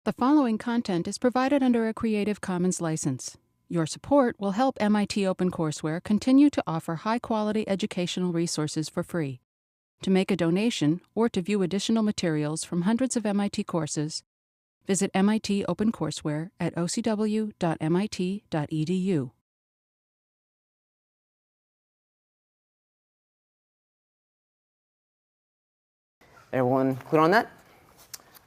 The following content is provided under a Creative Commons license. Your support will help MIT OpenCourseware continue to offer high-quality educational resources for free. To make a donation or to view additional materials from hundreds of MIT courses, visit MIT OpenCourseware at ocw.mit.edu. Everyone clear on that?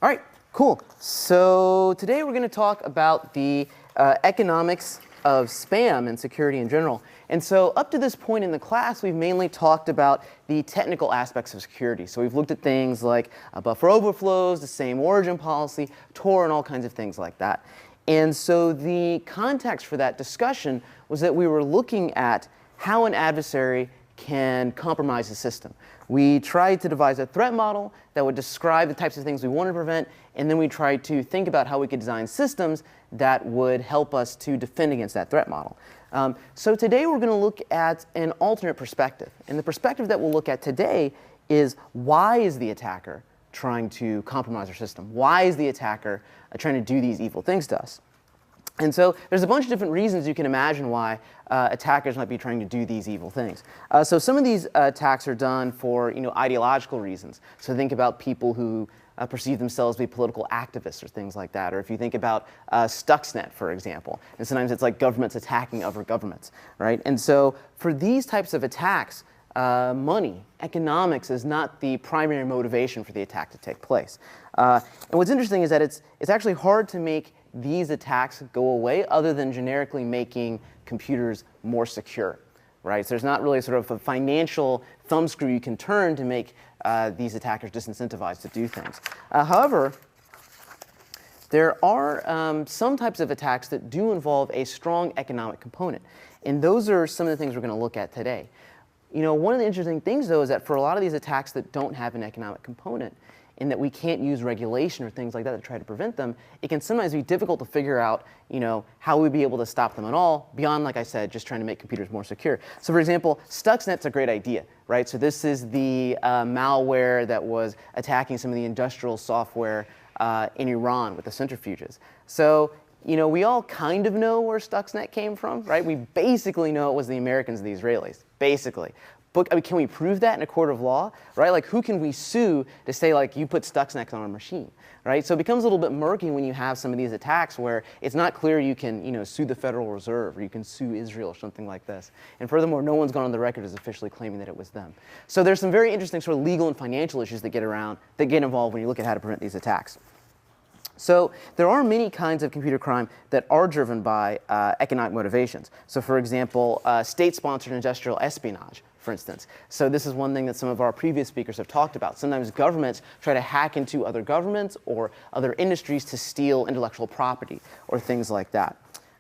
All right, cool. So today we're going to talk about the economics of spam and security in general. And so up to this point in the class, we've mainly talked about the technical aspects of security. So we've looked at things like buffer overflows, the same origin policy, Tor, and all kinds of things like that. And so the context for that discussion was that we were looking at how an adversary can compromise the system. We tried to devise a threat model that would describe the types of things we wanted to prevent, and then we tried to think about how we could design systems that would help us to defend against that threat model. So today we're going to look at an alternate perspective. And the perspective that we'll look at today is, why is the attacker trying to compromise our system? Why is the attacker trying to do these evil things to us? And so there's a bunch of different reasons you can imagine why attackers might be trying to do these evil things. So some of these attacks are done for ideological reasons. So think about people who perceive themselves to be political activists or things like that. Or if you think about Stuxnet, for example. And sometimes it's like governments attacking other governments, right? And so for these types of attacks, money, economics is not the primary motivation for the attack to take place. And what's interesting is that it's actually hard to make these attacks go away other than generically making computers more secure, right? So there's not really sort of a financial thumbscrew you can turn to make these attackers disincentivized to do things. However, there are some types of attacks that do involve a strong economic component. And those are some of the things we're going to look at today. One of the interesting things, though, is that for a lot of these attacks that don't have an economic component, in that we can't use regulation or things like that to try to prevent them, it can sometimes be difficult to figure out, how we'd be able to stop them at all, beyond, like I said, just trying to make computers more secure. So for example, Stuxnet's a great idea, right? So this is the malware that was attacking some of the industrial software in Iran with the centrifuges. So, we all kind of know where Stuxnet came from, right? We basically know it was the Americans and the Israelis, basically. But can we prove that in a court of law, right? Like, who can we sue to say, like, you put Stuxnet on a machine, right? So it becomes a little bit murky when you have some of these attacks where it's not clear you can, sue the Federal Reserve or you can sue Israel or something like this. And furthermore, no one's gone on the record as officially claiming that it was them. So there's some very interesting sort of legal and financial issues that get involved when you look at how to prevent these attacks. So there are many kinds of computer crime that are driven by economic motivations. So for example, state-sponsored industrial espionage, for instance. So this is one thing that some of our previous speakers have talked about. Sometimes governments try to hack into other governments or other industries to steal intellectual property or things like that.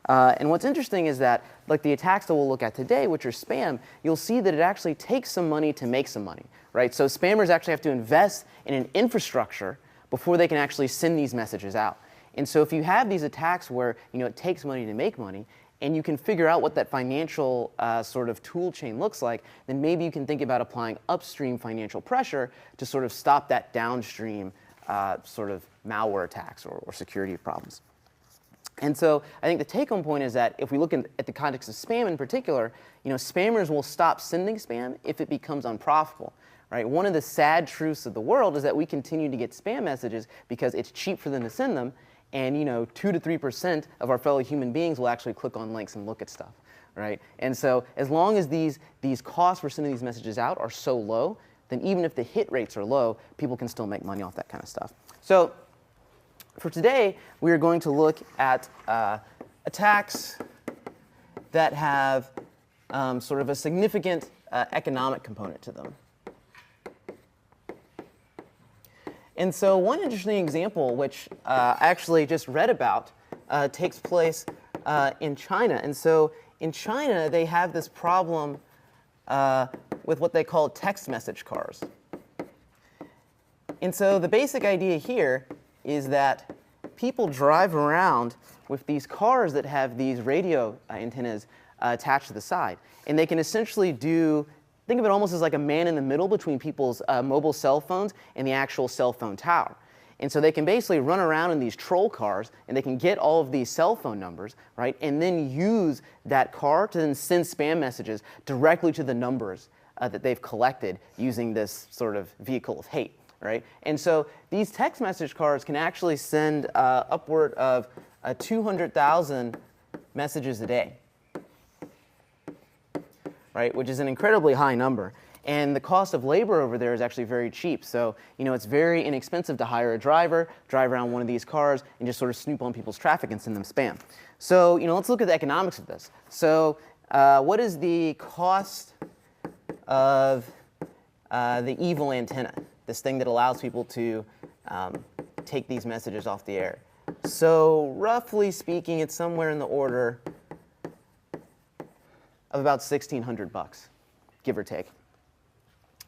And what's interesting is that, like the attacks that we'll look at today, which are spam, you'll see that it actually takes some money to make some money, right? So spammers actually have to invest in an infrastructure before they can actually send these messages out. And so if you have these attacks where it takes money to make money, and you can figure out what that financial sort of tool chain looks like, then maybe you can think about applying upstream financial pressure to sort of stop that downstream sort of malware attacks or security problems. And so I think the take-home point is that if we look at the context of spam in particular, spammers will stop sending spam if it becomes unprofitable. Right? One of the sad truths of the world is that we continue to get spam messages because it's cheap for them to send them, and 2 to 3% of our fellow human beings will actually click on links and look at stuff, right? And so as long as these costs for sending these messages out are so low, then even if the hit rates are low, people can still make money off that kind of stuff. So for today, we are going to look at attacks that have sort of a significant economic component to them. And so one interesting example, which I actually just read about, takes place in China. And so in China, they have this problem with what they call text message cars. And so the basic idea here is that people drive around with these cars that have these radio antennas attached to the side. And they can essentially think of it almost as like a man in the middle between people's mobile cell phones and the actual cell phone tower. And so they can basically run around in these troll cars, and they can get all of these cell phone numbers, right, and then use that car to then send spam messages directly to the numbers that they've collected using this sort of vehicle of hate, right? And so these text message cards can actually send upward of 200,000 messages a day, right, which is an incredibly high number. And the cost of labor over there is actually very cheap. So, it's very inexpensive to hire a driver, drive around one of these cars, and just sort of snoop on people's traffic and send them spam. So, let's look at the economics of this. So, what is the cost of the evil antenna, this thing that allows people to take these messages off the air? So, roughly speaking, it's somewhere in the order of about $1,600, give or take.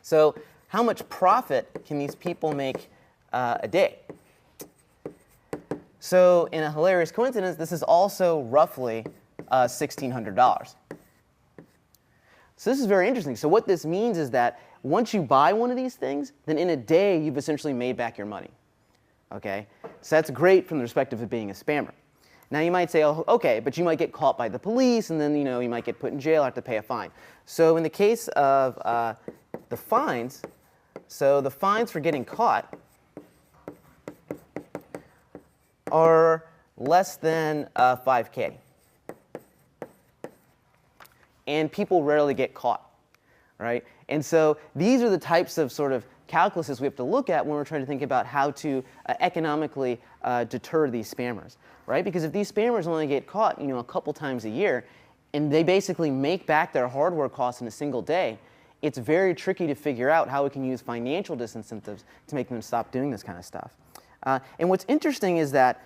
So how much profit can these people make a day? So in a hilarious coincidence, this is also roughly $1,600. So this is very interesting. So what this means is that once you buy one of these things, then in a day you've essentially made back your money. Okay? So that's great from the perspective of being a spammer. Now you might say, oh, okay, but you might get caught by the police, and then you might get put in jail or have to pay a fine. So in the case of the fines, so the fines for getting caught are less than $5K. And people rarely get caught, right? And so these are the types of sort of calculuses we have to look at when we're trying to think about how to economically deter these spammers, right? Because if these spammers only get caught, a couple times a year, and they basically make back their hardware costs in a single day, it's very tricky to figure out how we can use financial disincentives to make them stop doing this kind of stuff. And what's interesting is that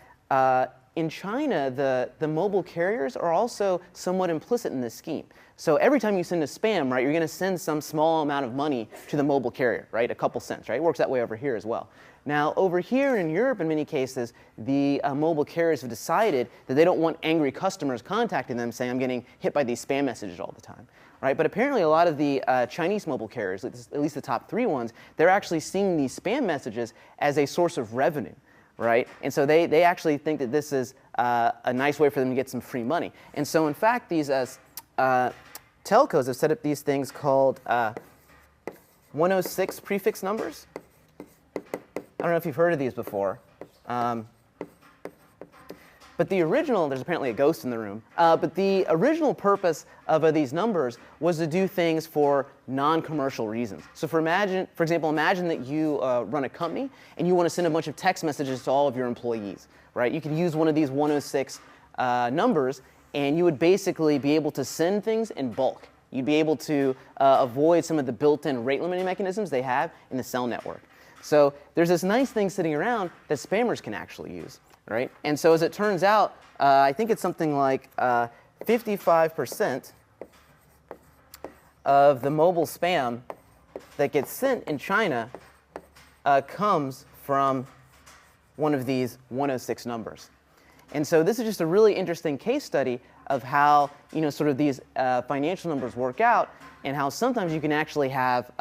in China, the mobile carriers are also somewhat implicit in this scheme. So every time you send a spam, right, you're going to send some small amount of money to the mobile carrier, right, a couple cents, right? It works that way over here as well. Now, over here in Europe, in many cases, the mobile carriers have decided that they don't want angry customers contacting them saying, I'm getting hit by these spam messages all the time, right? But apparently a lot of the Chinese mobile carriers, at least the top 3 ones, they're actually seeing these spam messages as a source of revenue, right? And so they actually think that this is a nice way for them to get some free money. And so in fact, these telcos have set up these things called 106 prefix numbers. I don't know if you've heard of these before. But the original, there's apparently a ghost in the room, but the original purpose of these numbers was to do things for non-commercial reasons. So for example, imagine that you run a company and you want to send a bunch of text messages to all of your employees, right? You could use one of these 106 numbers, and you would basically be able to send things in bulk. You'd be able to avoid some of the built-in rate limiting mechanisms they have in the cell network. So there's this nice thing sitting around that spammers can actually use, right? And so as it turns out, I think it's something like 55% of the mobile spam that gets sent in China comes from one of these 106 numbers. And so this is just a really interesting case study of how sort of these financial numbers work out, and how sometimes you can actually have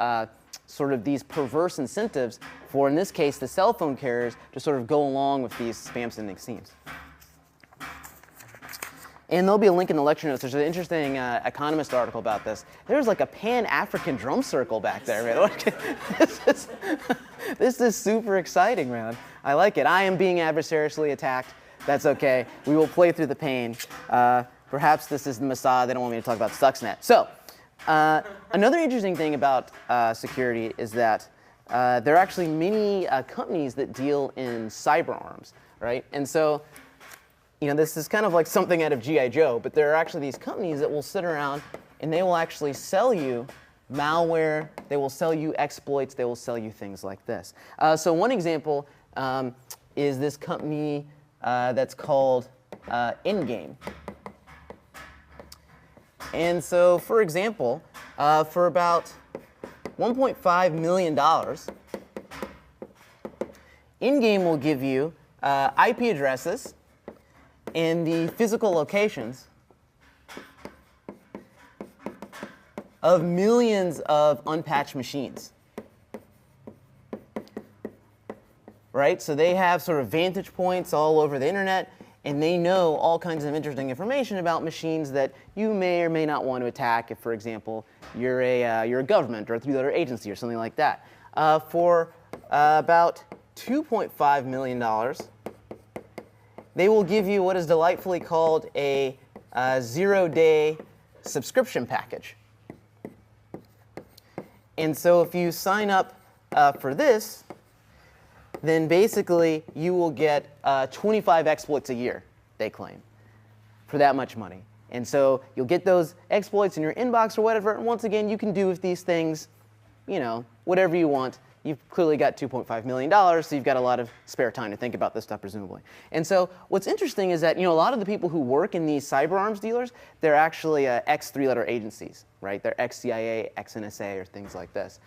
sort of these perverse incentives for, in this case, the cell phone carriers to sort of go along with these spam sending schemes. And there'll be a link in the lecture notes. There's an interesting Economist article about this. There's like a Pan-African drum circle back there, man. This is super exciting, man. I like it. I am being adversarially attacked. That's okay. We will play through the pain. Perhaps this is the Mossad. They don't want me to talk about Stuxnet. So another interesting thing about security is that there are actually many companies that deal in cyber arms, right? And so this is kind of like something out of G.I. Joe, but there are actually these companies that will sit around and they will actually sell you malware, they will sell you exploits, they will sell you things like this. So one example is this company that's called Endgame. And so, for example, for about $1.5 million, Endgame will give you IP addresses and the physical locations of millions of unpatched machines. right? So they have sort of vantage points all over the internet, and they know all kinds of interesting information about machines that you may or may not want to attack if, for example, you're a government or a three-letter agency or something like that. For about $2.5 million, they will give you what is delightfully called a 0-day subscription package. And so if you sign up for this, then basically you will get 25 exploits a year, they claim, for that much money. And so you'll get those exploits in your inbox or whatever, and once again, you can do with these things, you know, whatever you want. You've clearly got $2.5 million, so you've got a lot of spare time to think about this stuff, presumably. And so what's interesting is that, you know, a lot of the people who work in these cyber arms dealers, they're actually ex-three-letter agencies, right? They're ex-CIA, ex-NSA, or things like this.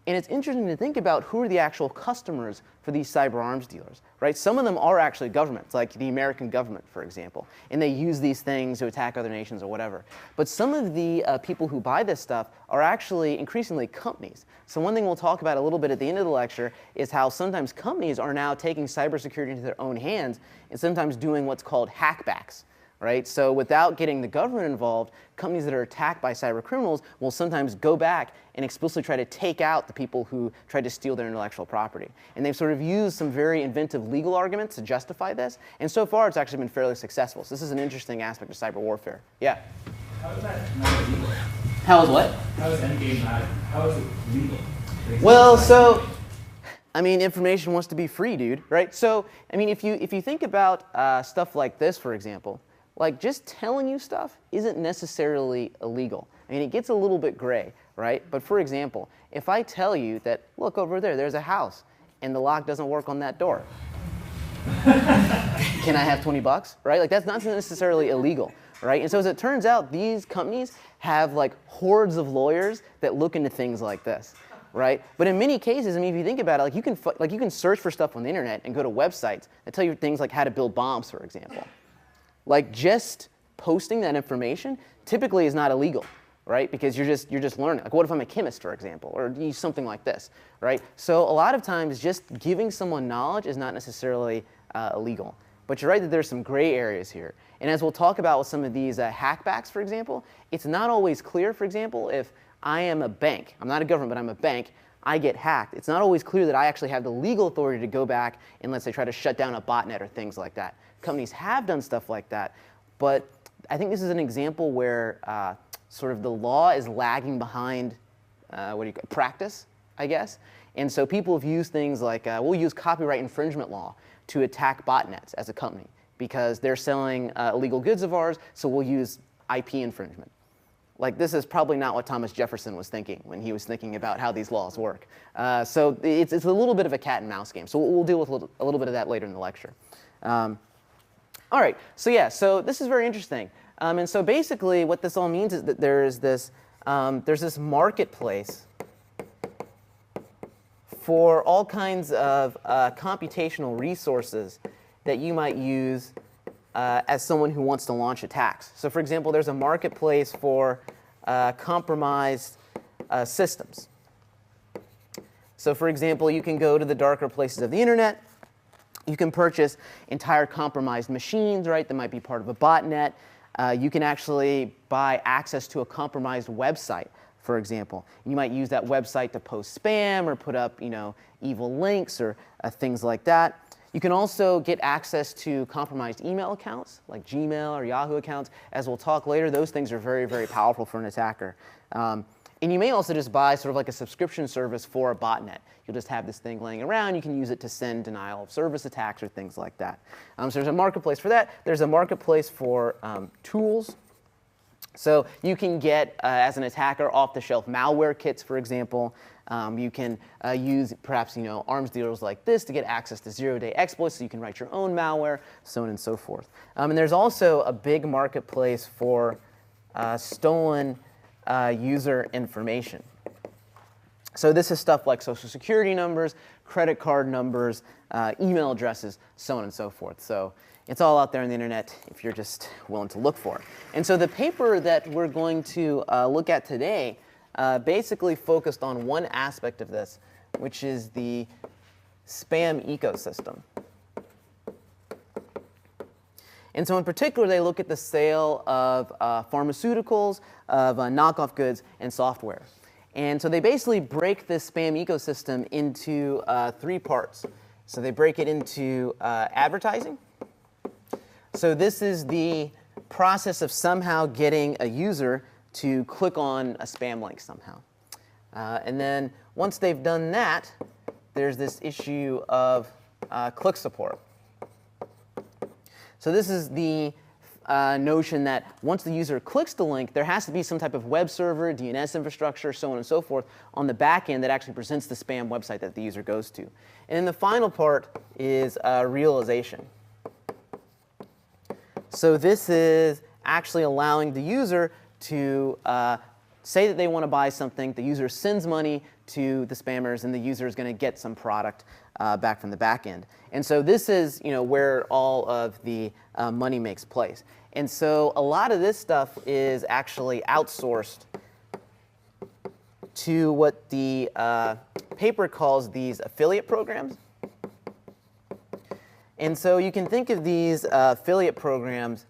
And it's interesting to think about who are the actual customers for these cyber arms dealers, right? Some of them are actually governments, like the American government, for example, and they use these things to attack other nations or whatever. But some of the people who buy this stuff are actually increasingly companies. So one thing we'll talk about a little bit at the end of the lecture is how sometimes companies are now taking cybersecurity into their own hands and sometimes doing what's called hackbacks. Right? So without getting the government involved, companies that are attacked by cyber criminals will sometimes go back and explicitly try to take out the people who tried to steal their intellectual property. And they've sort of used some very inventive legal arguments to justify this. And so far, it's actually been fairly successful. So this is an interesting aspect of cyber warfare. Yeah? How is that not legal? How is what? How is Endgame not? How is it legal? Well, so, I mean, information wants to be free, dude, right? So, I mean, if you think about stuff like this, for example, like just telling you stuff isn't necessarily illegal. I mean, it gets a little bit gray, right? But for example, if I tell you that, look over there, there's a house, and the lock doesn't work on that door, can I have 20 bucks, right? Like that's not necessarily illegal, right? And so as it turns out, these companies have like hordes of lawyers that look into things like this, right? But in many cases, I mean, if you think about it, like you can search for stuff on the internet and go to websites that tell you things like how to build bombs, for example. Like just posting that information typically is not illegal, right? Because you're just learning. Like what if I'm a chemist, for example, or use something like this, right? So a lot of times just giving someone knowledge is not necessarily illegal. But you're right that there's some gray areas here. And as we'll talk about with some of these hackbacks, for example, it's not always clear, for example, if I am a bank, I'm not a government, but I'm a bank, I get hacked, it's not always clear that I actually have the legal authority to go back and let's say try to shut down a botnet or things like that. Companies have done stuff like that, but I think this is an example where sort of the law is lagging behind practice, I guess. And so people have used things like, we'll use copyright infringement law to attack botnets as a company because they're selling illegal goods of ours, so we'll use IP infringement. Like this is probably not what Thomas Jefferson was thinking when he was thinking about how these laws work. So it's a little bit of a cat and mouse game. So we'll deal with a little bit of that later in the lecture. All right, so yeah, so this is very interesting. And so basically what this all means is that there's this marketplace for all kinds of computational resources that you might use as someone who wants to launch attacks. So for example, there's a marketplace for compromised systems. So for example, you can go to the darker places of the internet. You can purchase entire compromised machines, right, that might be part of a botnet. You can actually buy access to a compromised website, for example. You might use that website to post spam or put up, you know, evil links or things like that. You can also get access to compromised email accounts, like Gmail or Yahoo accounts. As we'll talk later, those things are very, very powerful for an attacker. And you may also just buy sort of like a subscription service for a botnet. You'll just have this thing laying around. You can use it to send denial of service attacks or things like that. So there's a marketplace for that. There's a marketplace for tools. So you can get, as an attacker, off-the-shelf malware kits, for example. You can use perhaps arms dealers like this to get access to zero-day exploits, so you can write your own malware, so on and so forth. And there's also a big marketplace for stolen user information. So this is stuff like social security numbers, credit card numbers, email addresses, so on and so forth. So it's all out there on the internet if you're just willing to look for it. And so the paper that we're going to look at today basically focused on one aspect of this, which is the spam ecosystem. And so in particular, they look at the sale of pharmaceuticals, of knockoff goods, and software. And so they basically break this spam ecosystem into 3 parts. So they break it into advertising. So this is the process of somehow getting a user to click on a spam link somehow. And then once they've done that, there's this issue of click support. So this is the notion that once the user clicks the link, there has to be some type of web server, DNS infrastructure, so on and so forth, on the back end that actually presents the spam website that the user goes to. And then the final part is realization. So this is actually allowing the user to say that they want to buy something. The user sends money to the spammers, and the user is going to get some product back from the back end. And so this is where all of the money makes place. And so a lot of this stuff is actually outsourced to what the paper calls these affiliate programs. And so you can think of these affiliate programs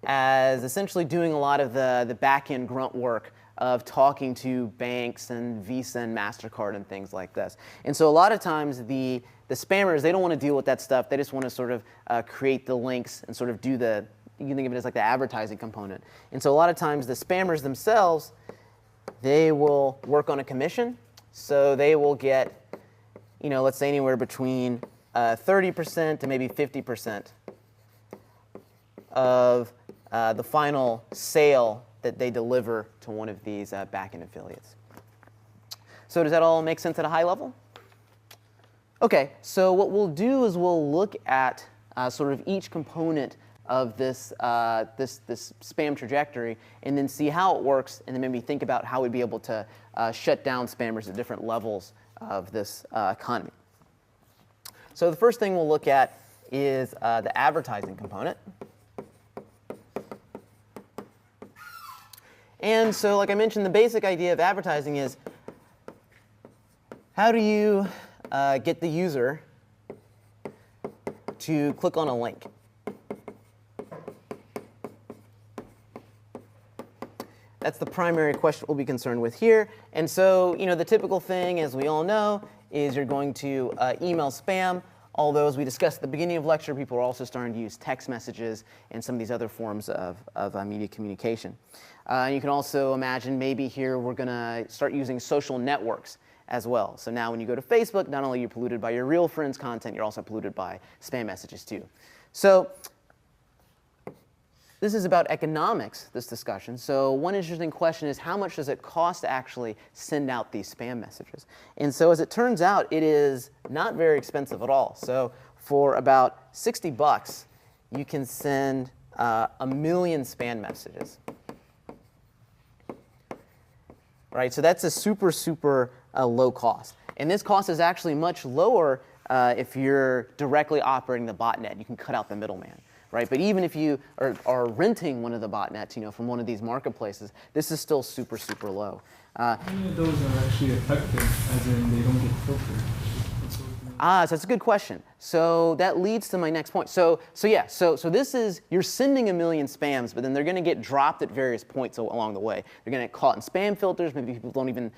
as essentially doing a lot of the back-end grunt work of talking to banks and Visa and MasterCard and things like this. And so a lot of times the spammers, they don't want to deal with that stuff. They just want to sort of create the links and sort of do you can think of it as like the advertising component. And so a lot of times the spammers themselves, they will work on a commission. So they will get, let's say anywhere between 30% to maybe 50% of the final sale that they deliver to one of these back-end affiliates. So does that all make sense at a high level? OK, so what we'll do is we'll look at sort of each component of this spam trajectory and then see how it works, and then maybe think about how we'd be able to shut down spammers at different levels of this economy. So the first thing we'll look at is the advertising component. And so, like I mentioned, the basic idea of advertising is how do you get the user to click on a link? That's the primary question we'll be concerned with here. And so, the typical thing, as we all know, is you're going to email spam. Although, as we discussed at the beginning of lecture, people are also starting to use text messages and some of these other forms of media communication. You can also imagine maybe here we're going to start using social networks as well. So now when you go to Facebook, not only are you polluted by your real friends' content, you're also polluted by spam messages too. So this is about economics, this discussion. So one interesting question is, how much does it cost to actually send out these spam messages? And so as it turns out, it is not very expensive at all. So for about $60, you can send 1 million spam messages. Right? So that's a super, super low cost. And this cost is actually much lower if you're directly operating the botnet. You can cut out the middleman. Right? But even if you are renting one of the botnets, from one of these marketplaces, this is still super, super low. How many of those are actually effective, as in they don't get filtered? So that's a good question. So that leads to my next point. So this is, you're sending 1 million spams, but then they're going to get dropped at various points along the way. They're going to get caught in spam filters. Maybe people don't even,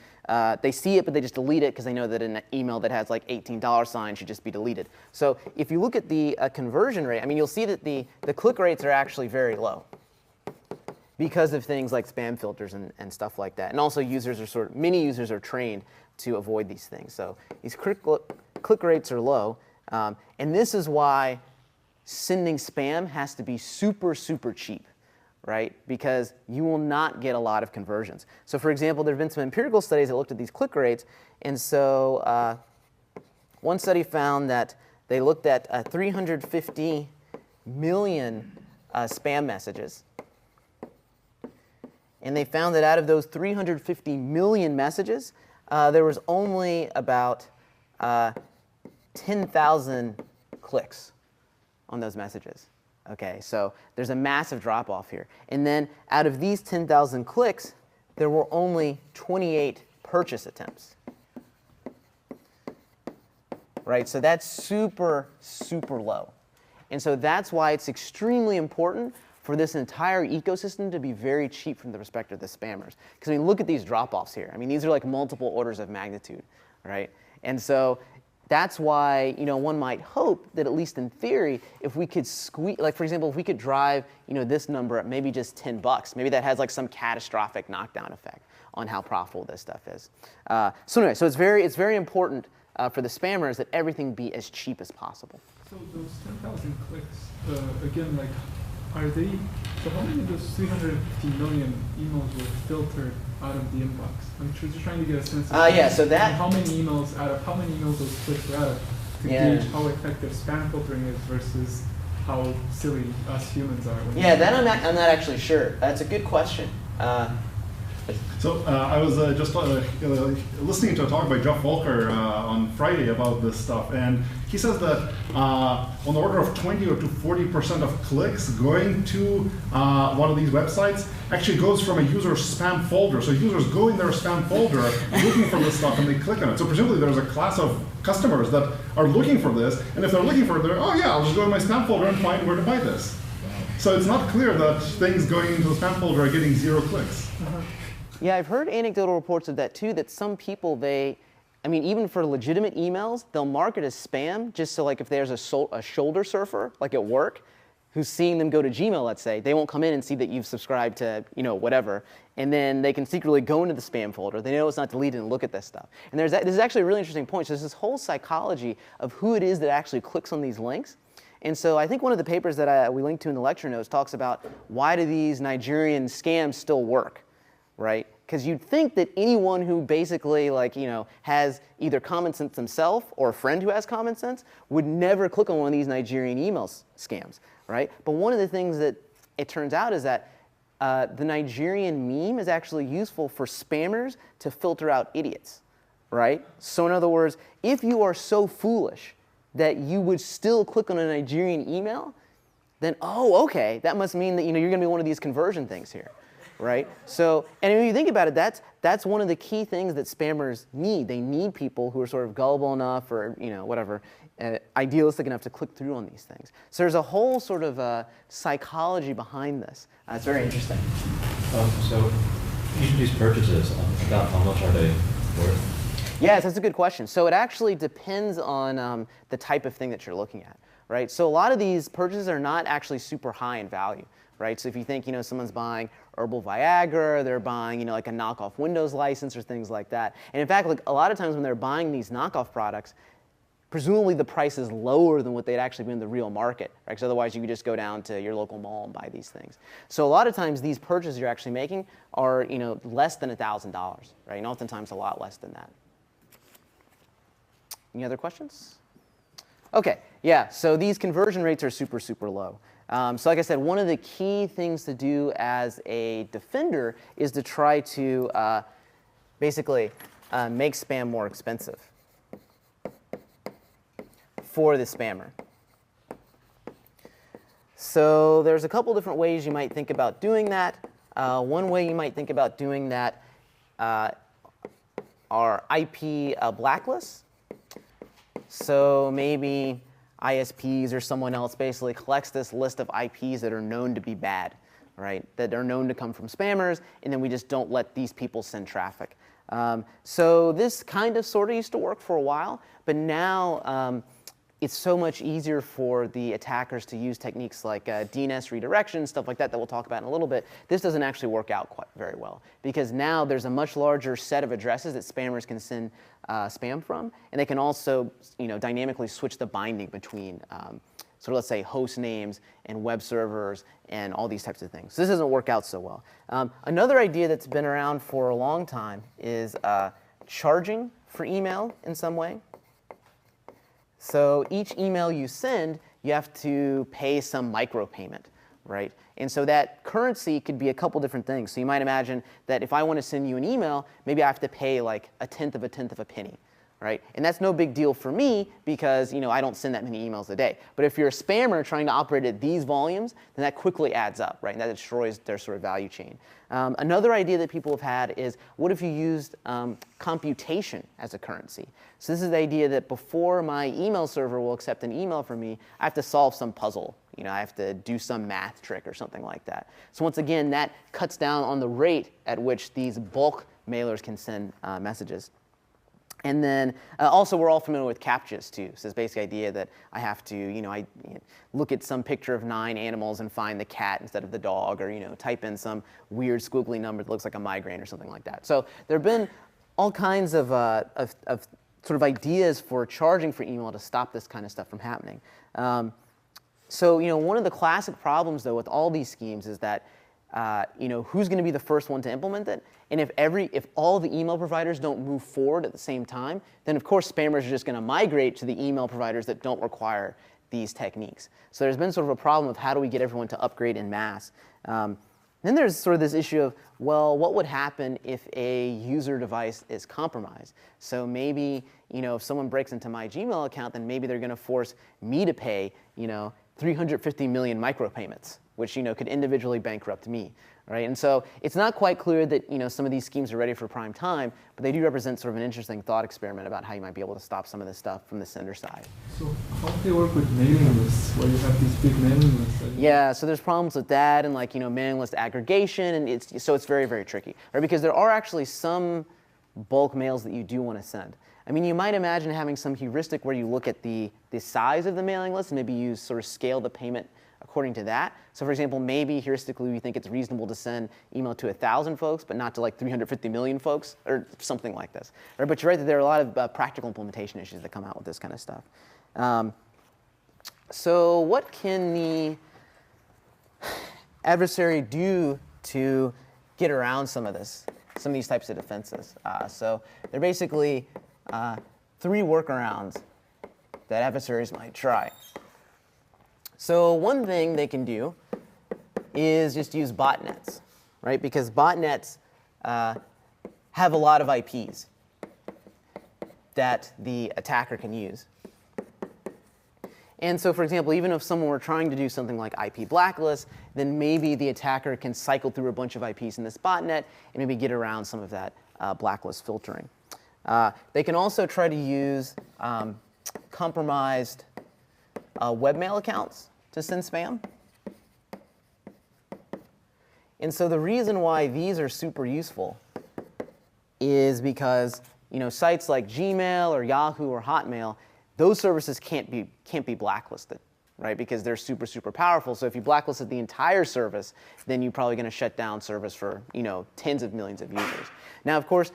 they see it, but they just delete it because they know that an email that has like $18 sign should just be deleted. So if you look at the conversion rate, you'll see that the click rates are actually very low because of things like spam filters and stuff like that. And also many users are trained to avoid these things. So these click rates are low. And this is why sending spam has to be super, super cheap, right? Because you will not get a lot of conversions. So for example, there have been some empirical studies that looked at these click rates. And so one study found that they looked at 350 million spam messages. And they found that out of those 350 million messages, there was only about 10,000 clicks on those messages. Okay, so there's a massive drop-off here. And then out of these 10,000 clicks, there were only 28 purchase attempts. right? So that's super, super low. And so that's why it's extremely important for this entire ecosystem to be very cheap from the perspective of the spammers. Because I mean, look at these drop-offs here. I mean, these are like multiple orders of magnitude, right? And so that's why, you know, one might hope that at least in theory, if we could squeeze, like for example, if we could drive, you know, this number at maybe just $10, maybe that has like some catastrophic knockdown effect on how profitable this stuff is. So anyway, so it's very important for the spammers that everything be as cheap as possible. So those 10,000 clicks, again, like, are they, so how many of those 350 million emails were filtered out of the inbox? I'm just trying to get a sense of yeah, so that, how many emails those clicks were out of to gauge how effective spam filtering is versus how silly us humans are. Yeah, that I'm not actually sure. That's a good question. So I was just listening to a talk by Jeff Volker on Friday about this stuff, and he says that on the order of 20 or to 40% of clicks going to one of these websites actually goes from a user's spam folder. So users go in their spam folder looking for this stuff and they click on it. So presumably there's a class of customers that are looking for this, and if they're looking for it, they're, oh yeah, I'll just go in my spam folder and find where to buy this. So it's not clear that things going into the spam folder are getting 0 clicks. Yeah, I've heard anecdotal reports of that too, that some people, I mean, even for legitimate emails, they'll mark it as spam just so like if there's a shoulder surfer, like at work, who's seeing them go to Gmail, let's say, they won't come in and see that you've subscribed to, you know, whatever, and then they can secretly go into the spam folder. They know it's not deleted and look at this stuff. And this is actually a really interesting point. So there's this whole psychology of who it is that actually clicks on these links. And so I think one of the papers that we linked to in the lecture notes talks about why do these Nigerian scams still work, right? Because you'd think that anyone who basically, like, you know, has either common sense themselves or a friend who has common sense would never click on one of these Nigerian email scams, right? But one of the things that it turns out is that the Nigerian meme is actually useful for spammers to filter out idiots, right? So in other words, if you are so foolish that you would still click on a Nigerian email, then, oh, okay, that must mean that, you know, you're going to be one of these conversion things here. Right? So, and when you think about it, that's one of the key things that spammers need. They need people who are sort of gullible enough or, you know, whatever, idealistic enough to click through on these things. So there's a whole sort of psychology behind this. It's very interesting. So each of these purchases, about how much are they worth? Yes, that's a good question. So it actually depends on the type of thing that you're looking at. Right? So a lot of these purchases are not actually super high in value. Right? So if you think, you know, someone's buying herbal Viagra, they're buying, you know, like a knockoff Windows license or things like that. And in fact, like a lot of times when they're buying these knockoff products, presumably the price is lower than what they'd actually be in the real market, right? Because otherwise you could just go down to your local mall and buy these things. So a lot of times these purchases you're actually making are, you know, less than $1,000, right? And oftentimes a lot less than that. Any other questions? Okay, yeah, so these conversion rates are super, super low. So like I said, one of the key things to do as a defender is to try to basically make spam more expensive for the spammer. So there's a couple different ways you might think about doing that. One way you might think about doing that are IP blacklists. So maybe ISPs or someone else basically collects this list of IPs that are known to be bad, right? That are known to come from spammers, and then we just don't let these people send traffic. So this kind of sort of used to work for a while, but now it's so much easier for the attackers to use techniques like DNS redirection, stuff like that we'll talk about in a little bit. This doesn't actually work out quite very well because now there's a much larger set of addresses that spammers can send spam from, and they can also, you know, dynamically switch the binding between so let's say host names and web servers and all these types of things. So this doesn't work out so well. Another idea that's been around for a long time is charging for email in some way. So each email you send, you have to pay some micropayment, right? And so that currency could be a couple different things. So you might imagine that if I want to send you an email, maybe I have to pay like a tenth of a penny, right? And that's no big deal for me because I don't send that many emails a day. But if you're a spammer trying to operate at these volumes, then that quickly adds up, right? And that destroys their sort of value chain. Another idea that people have had is, what if you used computation as a currency? So this is the idea that before my email server will accept an email from me, I have to solve some puzzle. I have to do some math trick or something like that. So once again, that cuts down on the rate at which these bulk mailers can send messages. And then also we're all familiar with CAPTCHAs too. So this basic idea that I have to, I look at some picture of 9 animals and find the cat instead of the dog, or type in some weird squiggly number that looks like a migraine or something like that. So there have been all kinds of sort of ideas for charging for email to stop this kind of stuff from happening. So one of the classic problems though with all these schemes is that who's going to be the first one to implement it? And if all the email providers don't move forward at the same time, then of course spammers are just going to migrate to the email providers that don't require these techniques. So there's been sort of a problem of how do we get everyone to upgrade en masse. Then there's sort of this issue of, well, what would happen if a user device is compromised? So maybe, if someone breaks into my Gmail account, then maybe they're going to force me to pay, 350 million micropayments, which could individually bankrupt me, right? And so it's not quite clear that some of these schemes are ready for prime time, but they do represent sort of an interesting thought experiment about how you might be able to stop some of this stuff from the sender side. So how do they work with mailing lists, where you have these big mailing lists? Yeah, so there's problems with that and mailing list aggregation, and it's very, very tricky, right? Because there are actually some bulk mails that you do want to send. I mean, you might imagine having some heuristic where you look at the size of the mailing list and maybe you sort of scale the payment according to that. So for example, maybe heuristically we think it's reasonable to send email to 1,000 folks, but not to 350 million folks, or something like this. Right? But you're right that there are a lot of practical implementation issues that come out with this kind of stuff. So what can the adversary do to get around some of these types of defenses? So they're basically 3 workarounds that adversaries might try. So one thing they can do is just use botnets, right? Because botnets have a lot of IPs that the attacker can use. And so, for example, even if someone were trying to do something like IP blacklist, then maybe the attacker can cycle through a bunch of IPs in this botnet and maybe get around some of that blacklist filtering. They can also try to use compromised webmail accounts to send spam. And so the reason why these are super useful is because sites like Gmail or Yahoo or Hotmail, those services can't be blacklisted, right? Because they're super, super powerful. So if you blacklisted the entire service, then you're probably going to shut down service for tens of millions of users. Now, of course,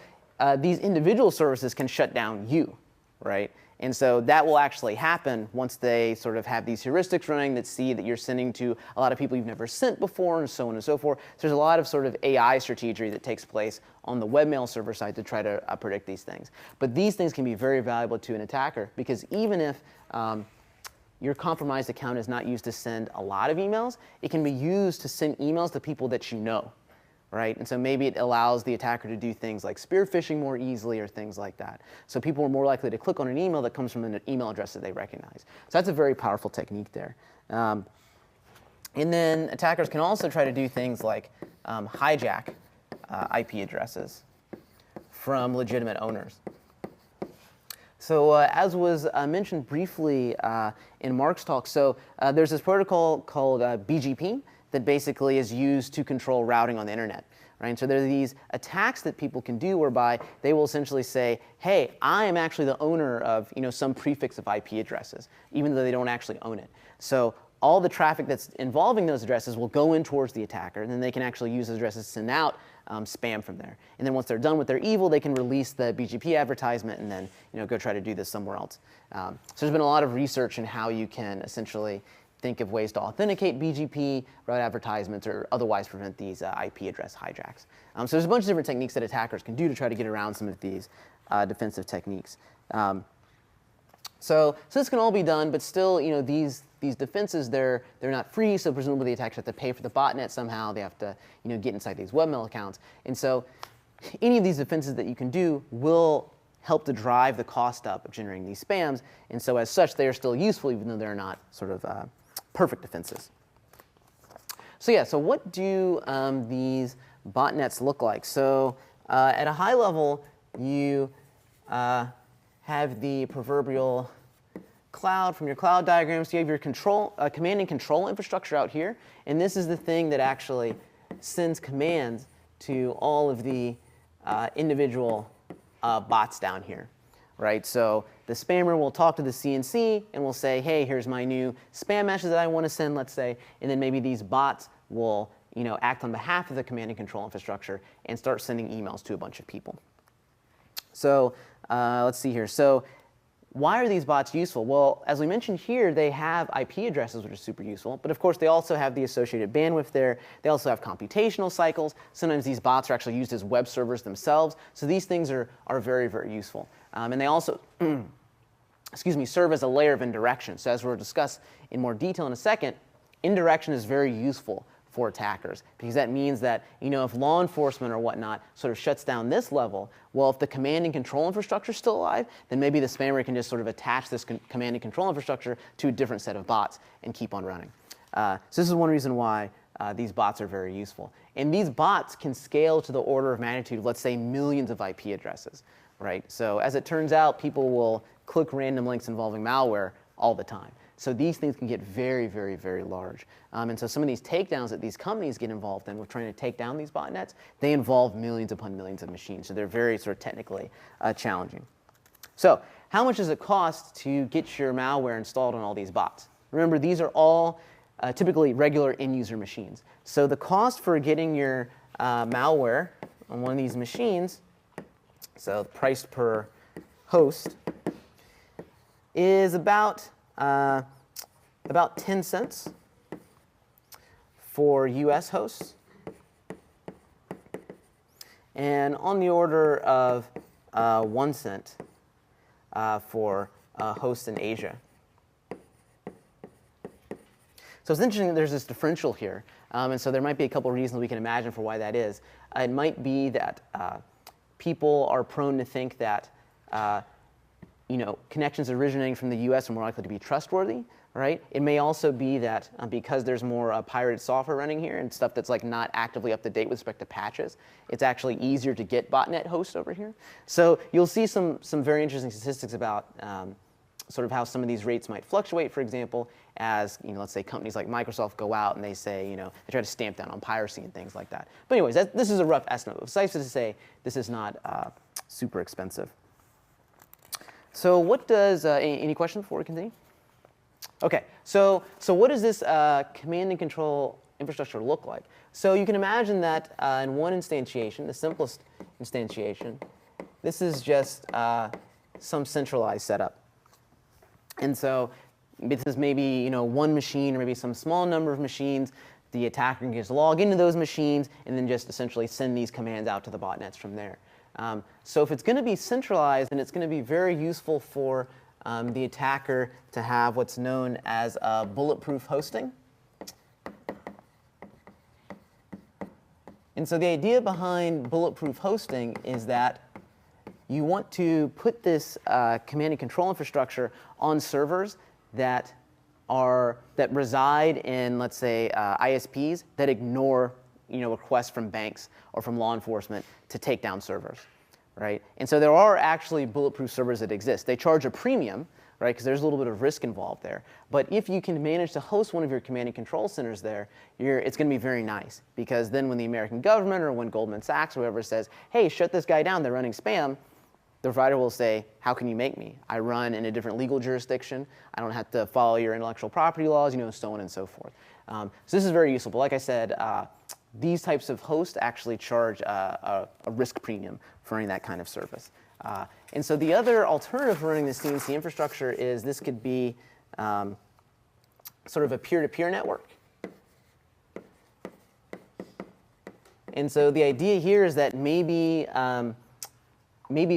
these individual services can shut down you, right? And so that will actually happen once they sort of have these heuristics running that see that you're sending to a lot of people you've never sent before, and so on and so forth. So there's a lot of sort of AI strategy that takes place on the webmail server side to try to predict these things. But these things can be very valuable to an attacker, because even if your compromised account is not used to send a lot of emails, it can be used to send emails to people that you know. Right? And so maybe it allows the attacker to do things like spear phishing more easily or things like that. So people are more likely to click on an email that comes from an email address that they recognize. So that's a very powerful technique there. And then attackers can also try to do things like hijack IP addresses from legitimate owners. So as was mentioned briefly in Mark's talk, so there's this protocol called BGP that basically is used to control routing on the internet. Right? So there are these attacks that people can do whereby they will essentially say, hey, I am actually the owner of some prefix of IP addresses, even though they don't actually own it. So all the traffic that's involving those addresses will go in towards the attacker, and then they can actually use those addresses to send out spam from there. And then once they're done with their evil, they can release the BGP advertisement and then go try to do this somewhere else. So there's been a lot of research in how you can essentially think of ways to authenticate BGP, route advertisements, or otherwise prevent these IP address hijacks. So there's a bunch of different techniques that attackers can do to try to get around some of these defensive techniques. So this can all be done, but still, these defenses, they're not free. So presumably the attackers have to pay for the botnet somehow. They have to get inside these webmail accounts. And so any of these defenses that you can do will help to drive the cost up of generating these spams. And so as such, they are still useful, even though they're not sort of perfect defenses. So yeah, so what do these botnets look like? So at a high level, you have the proverbial cloud from your cloud diagrams. You have your command and control infrastructure out here. And this is the thing that actually sends commands to all of the individual bots down here, right? So the spammer will talk to the CNC and will say, hey, here's my new spam message that I want to send, let's say. And then maybe these bots will act on behalf of the command and control infrastructure and start sending emails to a bunch of people. So let's see here. So why are these bots useful? Well, as we mentioned here, they have IP addresses, which are super useful. But of course, they also have the associated bandwidth there. They also have computational cycles. Sometimes these bots are actually used as web servers themselves. So these things are very, very useful. And they also serve as a layer of indirection. So as we'll discuss in more detail in a second, indirection is very useful for attackers, because that means that if law enforcement or whatnot sort of shuts down this level, well, if the command and control infrastructure is still alive, then maybe the spammer can just sort of attach this command and control infrastructure to a different set of bots and keep on running. So this is one reason why these bots are very useful. And these bots can scale to the order of magnitude of, let's say, millions of IP addresses, right? So as it turns out, people will click random links involving malware all the time. So these things can get very, very, very large. And so some of these takedowns that these companies get involved in with trying to take down these botnets, they involve millions upon millions of machines. So they're very sort of technically challenging. So how much does it cost to get your malware installed on all these bots? Remember, these are all typically regular end-user machines. So the cost for getting your malware on one of these machines, so price per host, is about 10 cents for US hosts, and on the order of 1 cent for hosts in Asia. So it's interesting that there's this differential here, and so there might be a couple reasons we can imagine for why that is. It might be that people are prone to think that connections originating from the US are more likely to be trustworthy, right? It may also be that because there's more pirated software running here and stuff that's not actively up to date with respect to patches, it's actually easier to get botnet hosts over here. So you'll see some very interesting statistics about sort of how some of these rates might fluctuate. For example, as let's say companies like Microsoft go out and they say they try to stamp down on piracy and things like that. But anyways, this is a rough estimate. Suffice it to say, this is not super expensive. So what does, any questions before we continue? OK, so what does this command and control infrastructure look like? So you can imagine that in one instantiation, the simplest instantiation, this is just some centralized setup. And so this is maybe one machine or maybe some small number of machines. The attacker can just log into those machines and then just essentially send these commands out to the botnets from there. So if it's going to be centralized, then it's going to be very useful for the attacker to have what's known as bulletproof hosting. And so the idea behind bulletproof hosting is that you want to put this command and control infrastructure on servers that reside in, let's say, ISPs that ignore requests from banks or from law enforcement to take down servers, right? And so there are actually bulletproof servers that exist. They charge a premium, right, because there's a little bit of risk involved there. But if you can manage to host one of your command and control centers there, it's going to be very nice, because then when the American government or when Goldman Sachs or whoever says, hey, shut this guy down, they're running spam, the provider will say, how can you make me? I run in a different legal jurisdiction. I don't have to follow your intellectual property laws, so on and so forth. So this is very useful. But like I said, these types of hosts actually charge a risk premium for running that kind of service. And so the other alternative for running the CNC infrastructure is this could be sort of a peer-to-peer network. And so the idea here is that maybe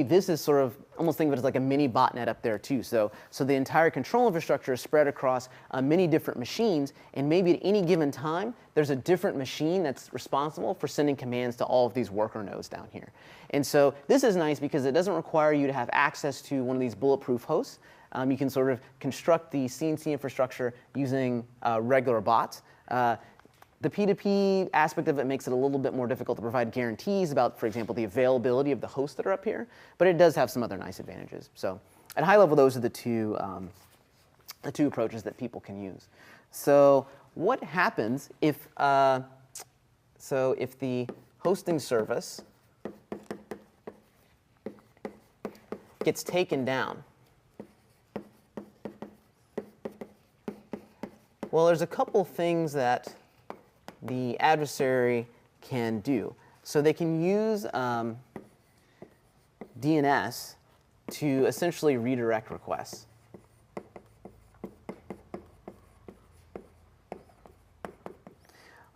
this is sort of almost think of it as like a mini botnet up there too. So the entire control infrastructure is spread across many different machines, and maybe at any given time, there's a different machine that's responsible for sending commands to all of these worker nodes down here. And so this is nice because it doesn't require you to have access to one of these bulletproof hosts. You can sort of construct the CNC infrastructure using regular bots. The P2P aspect of it makes it a little bit more difficult to provide guarantees about, for example, the availability of the hosts that are up here, but it does have some other nice advantages. So at a high level, those are the two approaches that people can use. So what happens if, if the hosting service gets taken down? Well, there's a couple things that the adversary can do. So they can use DNS to essentially redirect requests.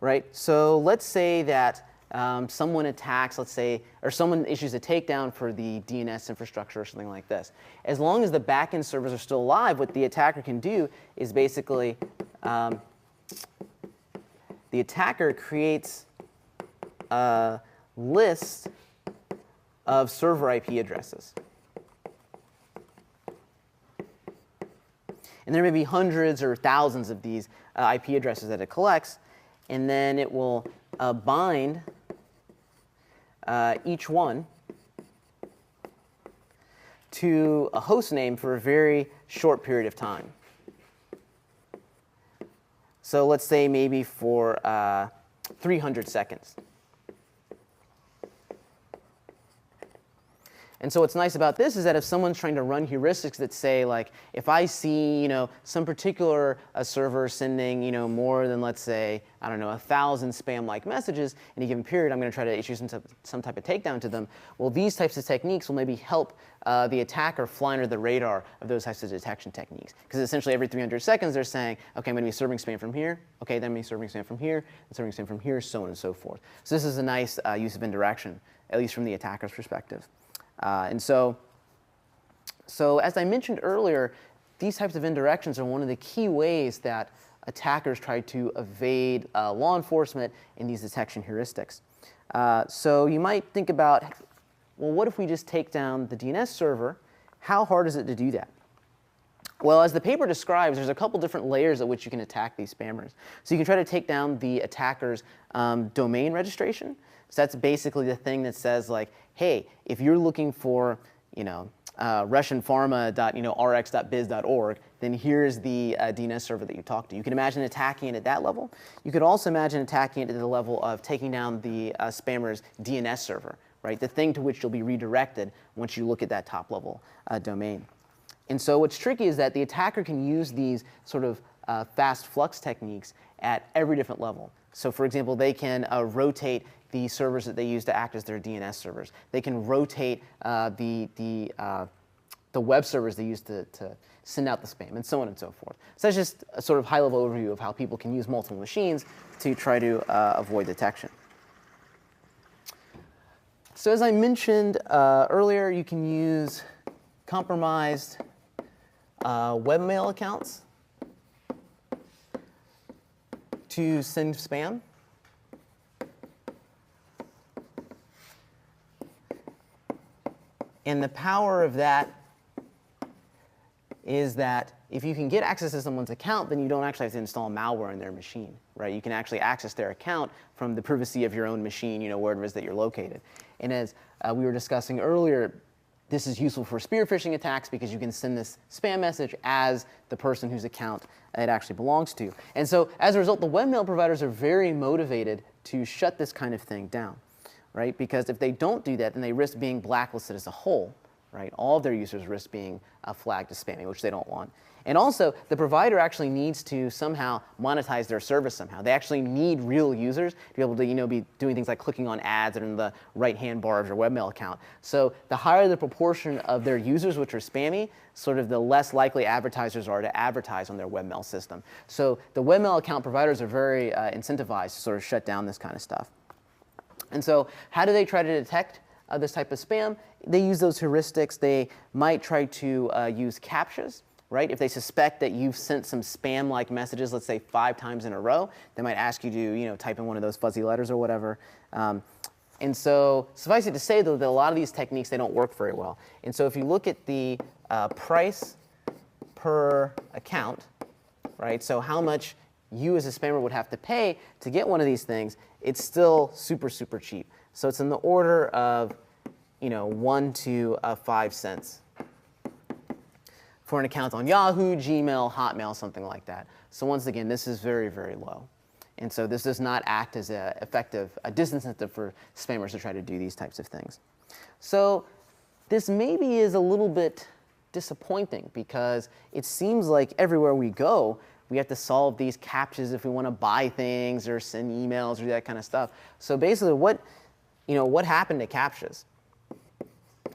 Right? So let's say that someone attacks, let's say, or someone issues a takedown for the DNS infrastructure or something like this. As long as the backend servers are still alive, what the attacker can do is basically the attacker creates a list of server IP addresses. And there may be hundreds or thousands of these IP addresses that it collects, and then it will bind each one to a host name for a very short period of time. So let's say maybe for 300 seconds. And so what's nice about this is that if someone's trying to run heuristics that say, like, if I see, some particular server sending, more than, let's say, I don't know, 1,000 spam-like messages in a given period, I'm going to try to issue some type of takedown to them. Well, these types of techniques will maybe help the attacker fly under the radar of those types of detection techniques. Because essentially every 300 seconds they're saying, OK, I'm going to be serving spam from here. OK, then I'm going to be serving spam from here, and serving spam from here, so on and so forth. So this is a nice use of indirection, at least from the attacker's perspective. And so as I mentioned earlier, these types of indirections are one of the key ways that attackers try to evade law enforcement in these detection heuristics. So you might think about, well, what if we just take down the DNS server? How hard is it to do that? Well, as the paper describes, there's a couple different layers at which you can attack these spammers. So you can try to take down the attacker's domain registration. So that's basically the thing that says, like, hey, if you're looking for, russianpharma.rx.biz.org, then here's the DNS server that you talk to. You can imagine attacking it at that level. You could also imagine attacking it at the level of taking down the spammer's DNS server, right? The thing to which you'll be redirected once you look at that top level domain. And so what's tricky is that the attacker can use these sort of fast flux techniques at every different level. So for example, they can rotate the servers that they use to act as their DNS servers. They can rotate the web servers they use to send out the spam, and so on and so forth. So that's just a sort of high-level overview of how people can use multiple machines to try to avoid detection. So as I mentioned earlier, you can use compromised webmail accounts to send spam. And the power of that is that if you can get access to someone's account, then you don't actually have to install malware in their machine, right? You can actually access their account from the privacy of your own machine, wherever it is that you're located. And as we were discussing earlier, this is useful for spear phishing attacks because you can send this spam message as the person whose account it actually belongs to. And so as a result, the webmail providers are very motivated to shut this kind of thing down, right? Because if they don't do that, then they risk being blacklisted as a whole, right? All of their users risk being flagged as spamming, which they don't want. And also, the provider actually needs to somehow monetize their service somehow. They actually need real users to be able to be doing things like clicking on ads that are in the right-hand bar of your webmail account. So the higher the proportion of their users which are spammy, sort of the less likely advertisers are to advertise on their webmail system. So the webmail account providers are very incentivized to sort of shut down this kind of stuff. And so how do they try to detect this type of spam, they use those heuristics. They might try to use CAPTCHAs, right? If they suspect that you've sent some spam-like messages, let's say 5 times in a row, they might ask you to type in one of those fuzzy letters or whatever. And so suffice it to say, though, that a lot of these techniques, they don't work very well. And so if you look at the price per account, right, so how much you as a spammer would have to pay to get one of these things, it's still super, super cheap. So it's in the order of 1 to 5 cents for an account on Yahoo, Gmail, Hotmail, something like that. So once again, this is very, very low. And so this does not act as a disincentive for spammers to try to do these types of things. So this maybe is a little bit disappointing because it seems like everywhere we go, we have to solve these CAPTCHAs if we want to buy things or send emails or that kind of stuff. So basically what happened to CAPTCHAs?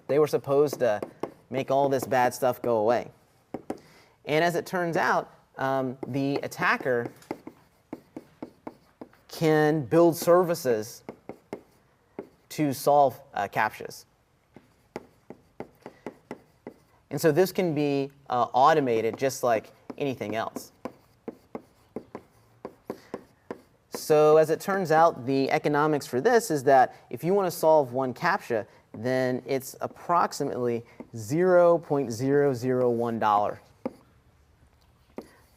They were supposed to make all this bad stuff go away. And as it turns out, the attacker can build services to solve CAPTCHAs. And so this can be automated just like anything else. So as it turns out, the economics for this is that if you want to solve one CAPTCHA, then it's approximately $0.001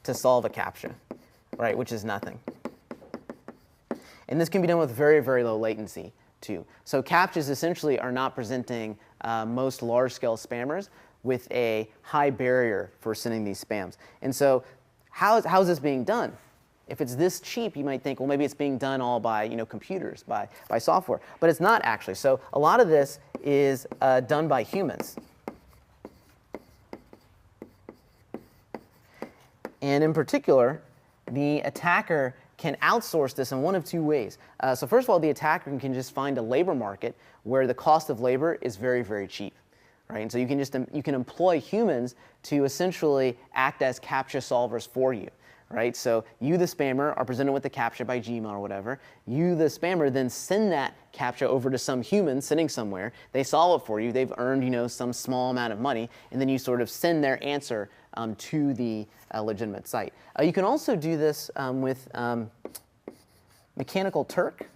to solve a CAPTCHA, right, which is nothing. And this can be done with very, very low latency, too. So CAPTCHAs essentially are not presenting most large-scale spammers with a high barrier for sending these spams. And so how is this being done? If it's this cheap, you might think, well, maybe it's being done all by computers, by software. But it's not actually. So a lot of this is done by humans. And in particular, the attacker can outsource this in one of 2 ways. So first of all, the attacker can just find a labor market where the cost of labor is very, very cheap, right? And so you can employ humans to essentially act as CAPTCHA solvers for you, right? So you, the spammer, are presented with the CAPTCHA by Gmail or whatever. You, the spammer, then send that CAPTCHA over to some human sitting somewhere. They solve it for you. They've earned some small amount of money, and then you sort of send their answer to the legitimate site. You can also do this with Mechanical Turk.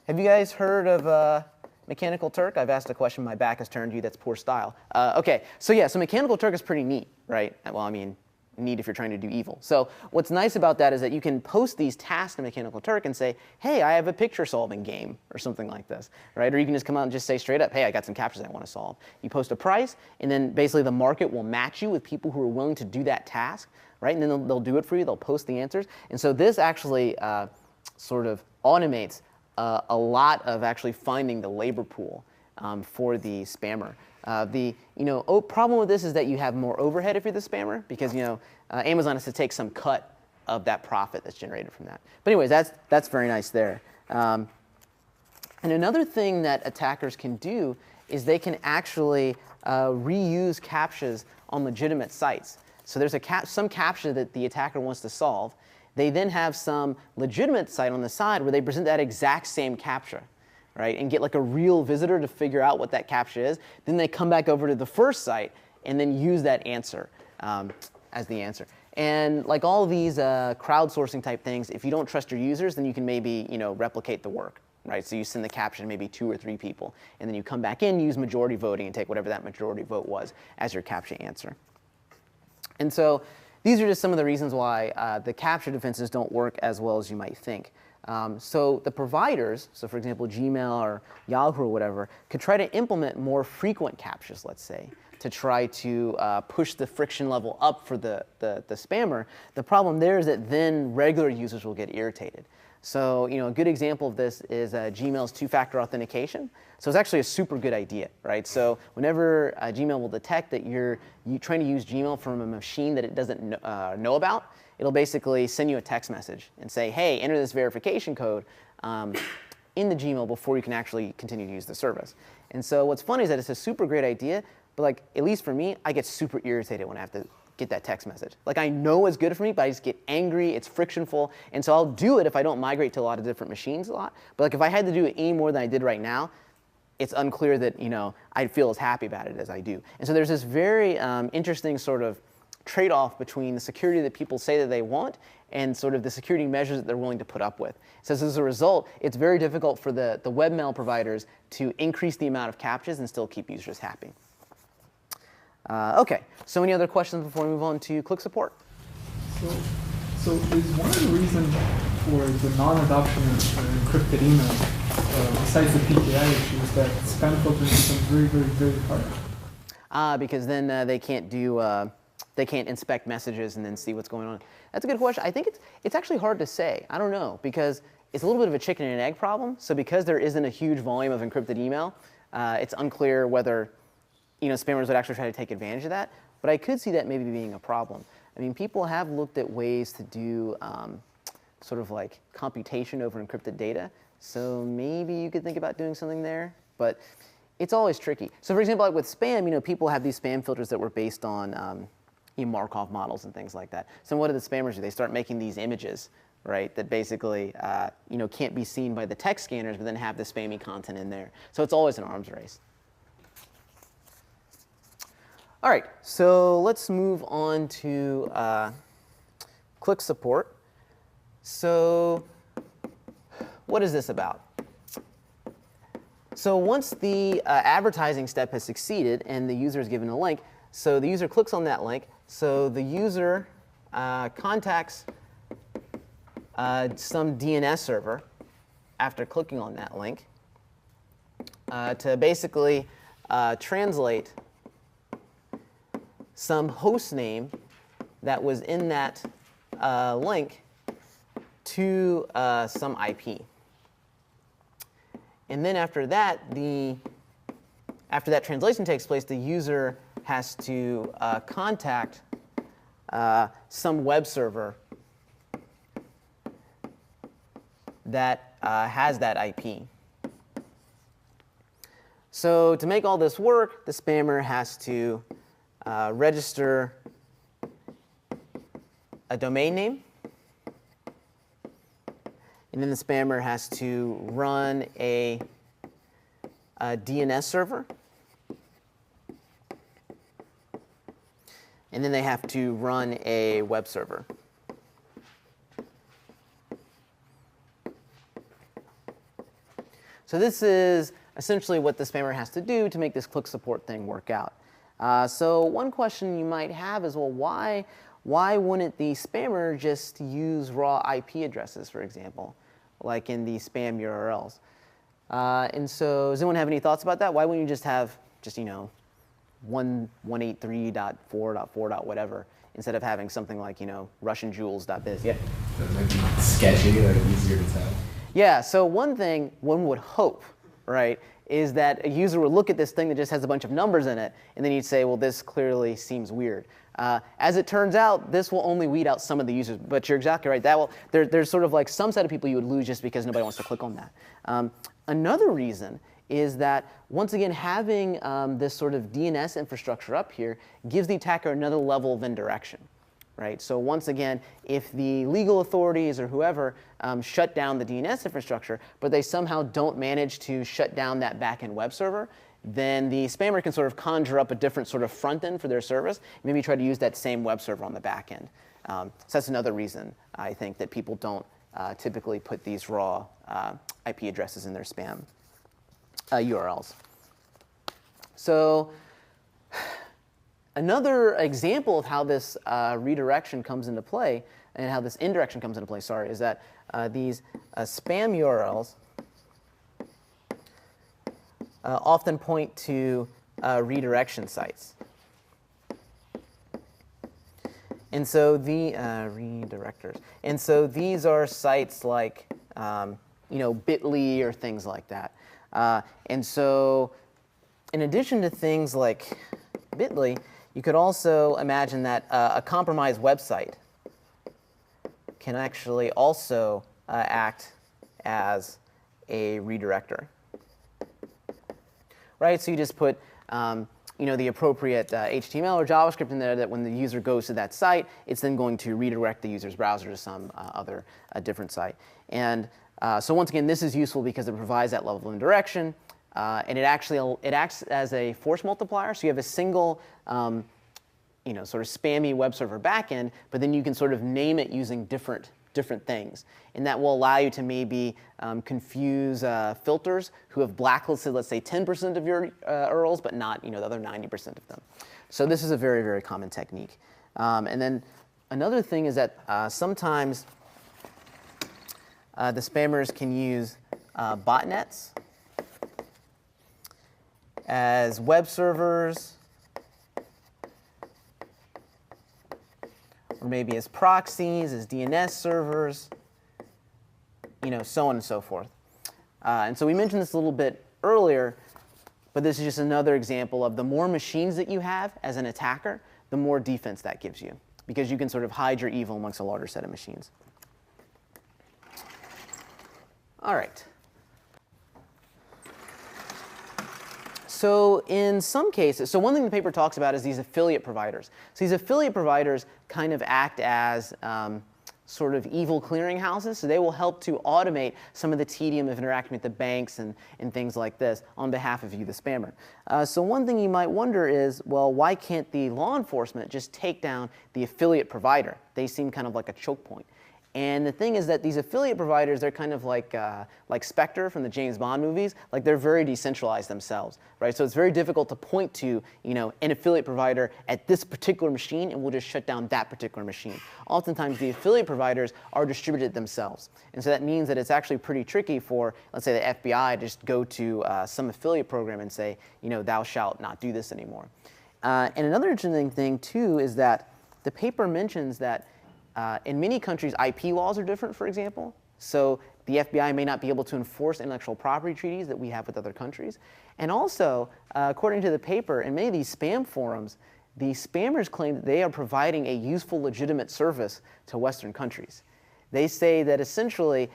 Have you guys heard of Mechanical Turk? I've asked a question, my back has turned to you, that's poor style. Okay, so yeah, so Mechanical Turk is pretty neat, right? Well, I mean, neat if you're trying to do evil. So what's nice about that is that you can post these tasks to Mechanical Turk and say, hey, I have a picture solving game or something like this, right? Or you can just come out and just say straight up, hey, I got some CAPTCHAs I want to solve. You post a price, and then basically the market will match you with people who are willing to do that task, right? And then they'll do it for you. They'll post the answers. And so this actually sort of automates a lot of actually finding the labor pool for the spammer. The problem with this is that you have more overhead if you're the spammer because Amazon has to take some cut of that profit that's generated from that. But anyways, that's very nice there. And another thing that attackers can do is they can actually reuse CAPTCHAs on legitimate sites. So there's some CAPTCHA that the attacker wants to solve. They then have some legitimate site on the side where they present that exact same CAPTCHA, right, and get like a real visitor to figure out what that CAPTCHA is. Then they come back over to the first site and then use that answer as the answer. And like all of these crowdsourcing type things, if you don't trust your users, then you can maybe replicate the work, right? So you send the CAPTCHA to maybe 2 or 3 people, and then you come back in, use majority voting, and take whatever that majority vote was as your CAPTCHA answer. And so these are just some of the reasons why the CAPTCHA defenses don't work as well as you might think. So the providers, so for example, Gmail or Yahoo or whatever, could try to implement more frequent CAPTCHAs, let's say, to try to push the friction level up for the spammer. The problem there is that then regular users will get irritated. So a good example of this is Gmail's 2-factor authentication. So it's actually a super good idea, right? So whenever Gmail will detect that you're trying to use Gmail from a machine that it doesn't know about, it'll basically send you a text message and say, hey, enter this verification code in the Gmail before you can actually continue to use the service. And so what's funny is that it's a super great idea, but like, at least for me, I get super irritated when I have to get that text message. Like I know it's good for me, but I just get angry, it's frictionful, and so I'll do it if I don't migrate to a lot of different machines a lot. But like if I had to do it any more than I did right now, it's unclear that I'd feel as happy about it as I do. And so there's this very interesting sort of trade-off between the security that people say that they want and sort of the security measures that they're willing to put up with. So as a result, it's very difficult for the webmail providers to increase the amount of CAPTCHAs and still keep users happy. OK, so any other questions before we move on to Qlik support? So is one of the reasons for the non-adoption of encrypted email, besides the PKI issue, is that spam filtering becomes very, very, very hard? Because then they can't inspect messages and then see what's going on. That's a good question. I think it's actually hard to say. I don't know, because it's a little bit of a chicken and egg problem. So because there isn't a huge volume of encrypted email, it's unclear whether spammers would actually try to take advantage of that. But I could see that maybe being a problem. I mean, people have looked at ways to do sort of like computation over encrypted data. So maybe you could think about doing something there. But it's always tricky. So for example, like with spam, people have these spam filters that were based on Markov models and things like that. So what do the spammers do? They start making these images, right, that basically can't be seen by the text scanners, but then have the spammy content in there. So it's always an arms race. All right, so let's move on to Qlik support. So what is this about? So once the advertising step has succeeded and the user is given a link, so the user clicks on that link. So the user contacts some DNS server after clicking on that link to basically translate some host name that was in that link to some IP. And then after that, after that translation takes place, the user has to contact some web server that has that IP. So to make all this work, the spammer has to register a domain name. And then the spammer has to run a DNS server. And then they have to run a web server. So this is essentially what the spammer has to do to make this Qlik support thing work out. So one question you might have is, well, why wouldn't the spammer just use raw IP addresses, for example, like in the spam URLs? And so does anyone have any thoughts about that? Why wouldn't you just have 183.4.4. whatever, instead of having something like, RussianJewels.biz? Yeah. So it might be sketchy, like easier to tell. Yeah, so one thing one would hope, right, is that a user would look at this thing that just has a bunch of numbers in it, and then you'd say, well, this clearly seems weird. As it turns out, this will only weed out some of the users, but you're exactly right. There's sort of like some set of people you would lose just because nobody wants to click on that. Another reason is that, once again, having this sort of DNS infrastructure up here gives the attacker another level of indirection. Right? So once again, if the legal authorities or whoever shut down the DNS infrastructure, but they somehow don't manage to shut down that backend web server, then the spammer can sort of conjure up a different sort of front end for their service, maybe try to use that same web server on the back end. So that's another reason, I think, that people don't typically put these raw IP addresses in their spam URLs. So another example of how this redirection comes into play, and how this indirection comes into play, is that these spam URLs often point to redirection sites. And so the redirectors. And so these are sites like Bitly or things like that. And so in addition to things like Bitly, you could also imagine that a compromised website can actually also act as a redirector. Right? So you just put the appropriate HTML or JavaScript in there that when the user goes to that site, it's then going to redirect the user's browser to some other different site. And so once again, this is useful because it provides that level of indirection, and it acts as a force multiplier. So you have a single sort of spammy web server backend, but then you can sort of name it using different things. And that will allow you to maybe confuse filters who have blacklisted, let's say, 10% of your URLs, but not the other 90% of them. So this is a very, very common technique. And then another thing is that sometimes the spammers can use botnets as web servers, or maybe as proxies, as DNS servers, so on and so forth. And so we mentioned this a little bit earlier, but this is just another example of the more machines that you have as an attacker, the more defense that gives you, because you can sort of hide your evil amongst a larger set of machines. All right. So in some cases, so one thing the paper talks about is these affiliate providers. So these affiliate providers kind of act as sort of evil clearinghouses. So they will help to automate some of the tedium of interacting with the banks and things like this on behalf of you, the spammer. So one thing you might wonder is, well, why can't the law enforcement just take down the affiliate provider? They seem kind of like a choke point. And the thing is that these affiliate providers, they're kind of like Spectre from the James Bond movies. Like, they're very decentralized themselves, right? So it's very difficult to point to, an affiliate provider at this particular machine, and we'll just shut down that particular machine. Oftentimes, the affiliate providers are distributed themselves. And so that means that it's actually pretty tricky for, let's say, the FBI to just go to some affiliate program and say, thou shalt not do this anymore. And another interesting thing, too, is that the paper mentions that in many countries, IP laws are different, for example. So the FBI may not be able to enforce intellectual property treaties that we have with other countries. And also, according to the paper, in many of these spam forums, the spammers claim that they are providing a useful, legitimate service to Western countries. They say that essentially,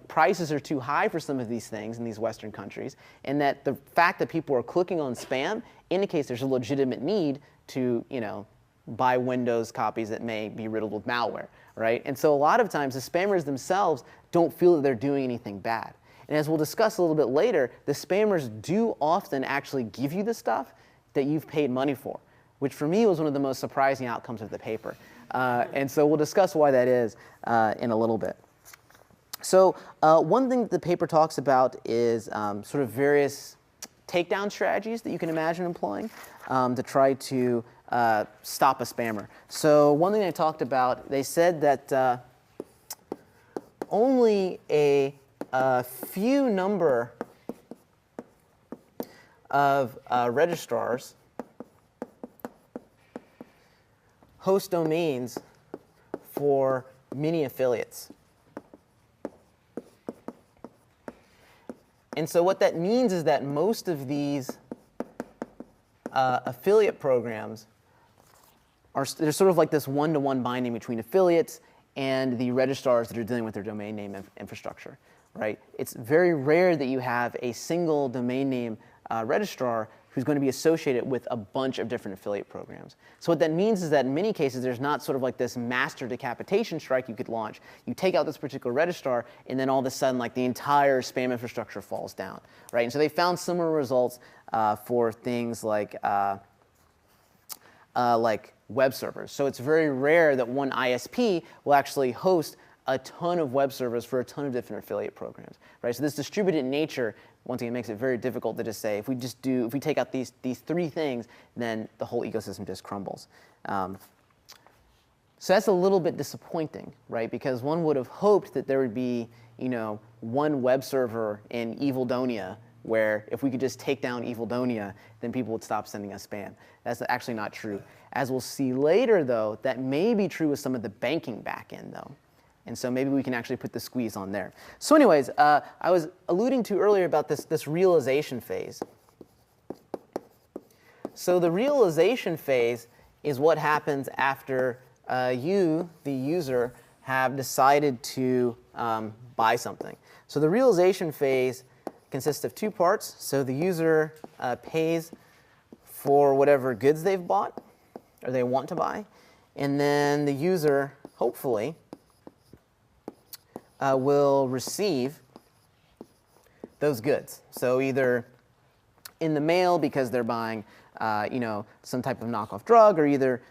prices are too high for some of these things in these Western countries, and that the fact that people are clicking on spam indicates there's a legitimate need to, buy Windows copies that may be riddled with malware, right? And so a lot of times the spammers themselves don't feel that they're doing anything bad. And as we'll discuss a little bit later, the spammers do often actually give you the stuff that you've paid money for, which for me was one of the most surprising outcomes of the paper. And so we'll discuss why that is in a little bit. So one thing that the paper talks about is sort of various takedown strategies that you can imagine employing to try to stop a spammer. So one thing they talked about, they said that only a few number of registrars host domains for many affiliates. And so what that means is that most of these affiliate programs there's sort of like this one-to-one binding between affiliates and the registrars that are dealing with their domain name infrastructure, right? It's very rare that you have a single domain name registrar who's going to be associated with a bunch of different affiliate programs. So what that means is that in many cases, there's not sort of like this master decapitation strike you could launch. You take out this particular registrar, and then all of a sudden, like, the entire spam infrastructure falls down, right? And so they found similar results for things like web servers. So it's very rare that one ISP will actually host a ton of web servers for a ton of different affiliate programs, right? So this distributed nature, once again, makes it very difficult to just say, if we take out these three things, then the whole ecosystem just crumbles. So that's a little bit disappointing, right? Because one would have hoped that there would be, one web server in Evildonia, where if we could just take down Evildonia, then people would stop sending us spam. That's actually not true. As we'll see later, though, that may be true with some of the banking backend, though. And so maybe we can actually put the squeeze on there. So anyways, I was alluding to earlier about this realization phase. So the realization phase is what happens after you, the user, have decided to buy something. So the realization phase consists of two parts. So the user pays for whatever goods they've bought or they want to buy. And then the user, hopefully, will receive those goods. So either in the mail because they're buying some type of knockoff drug, or either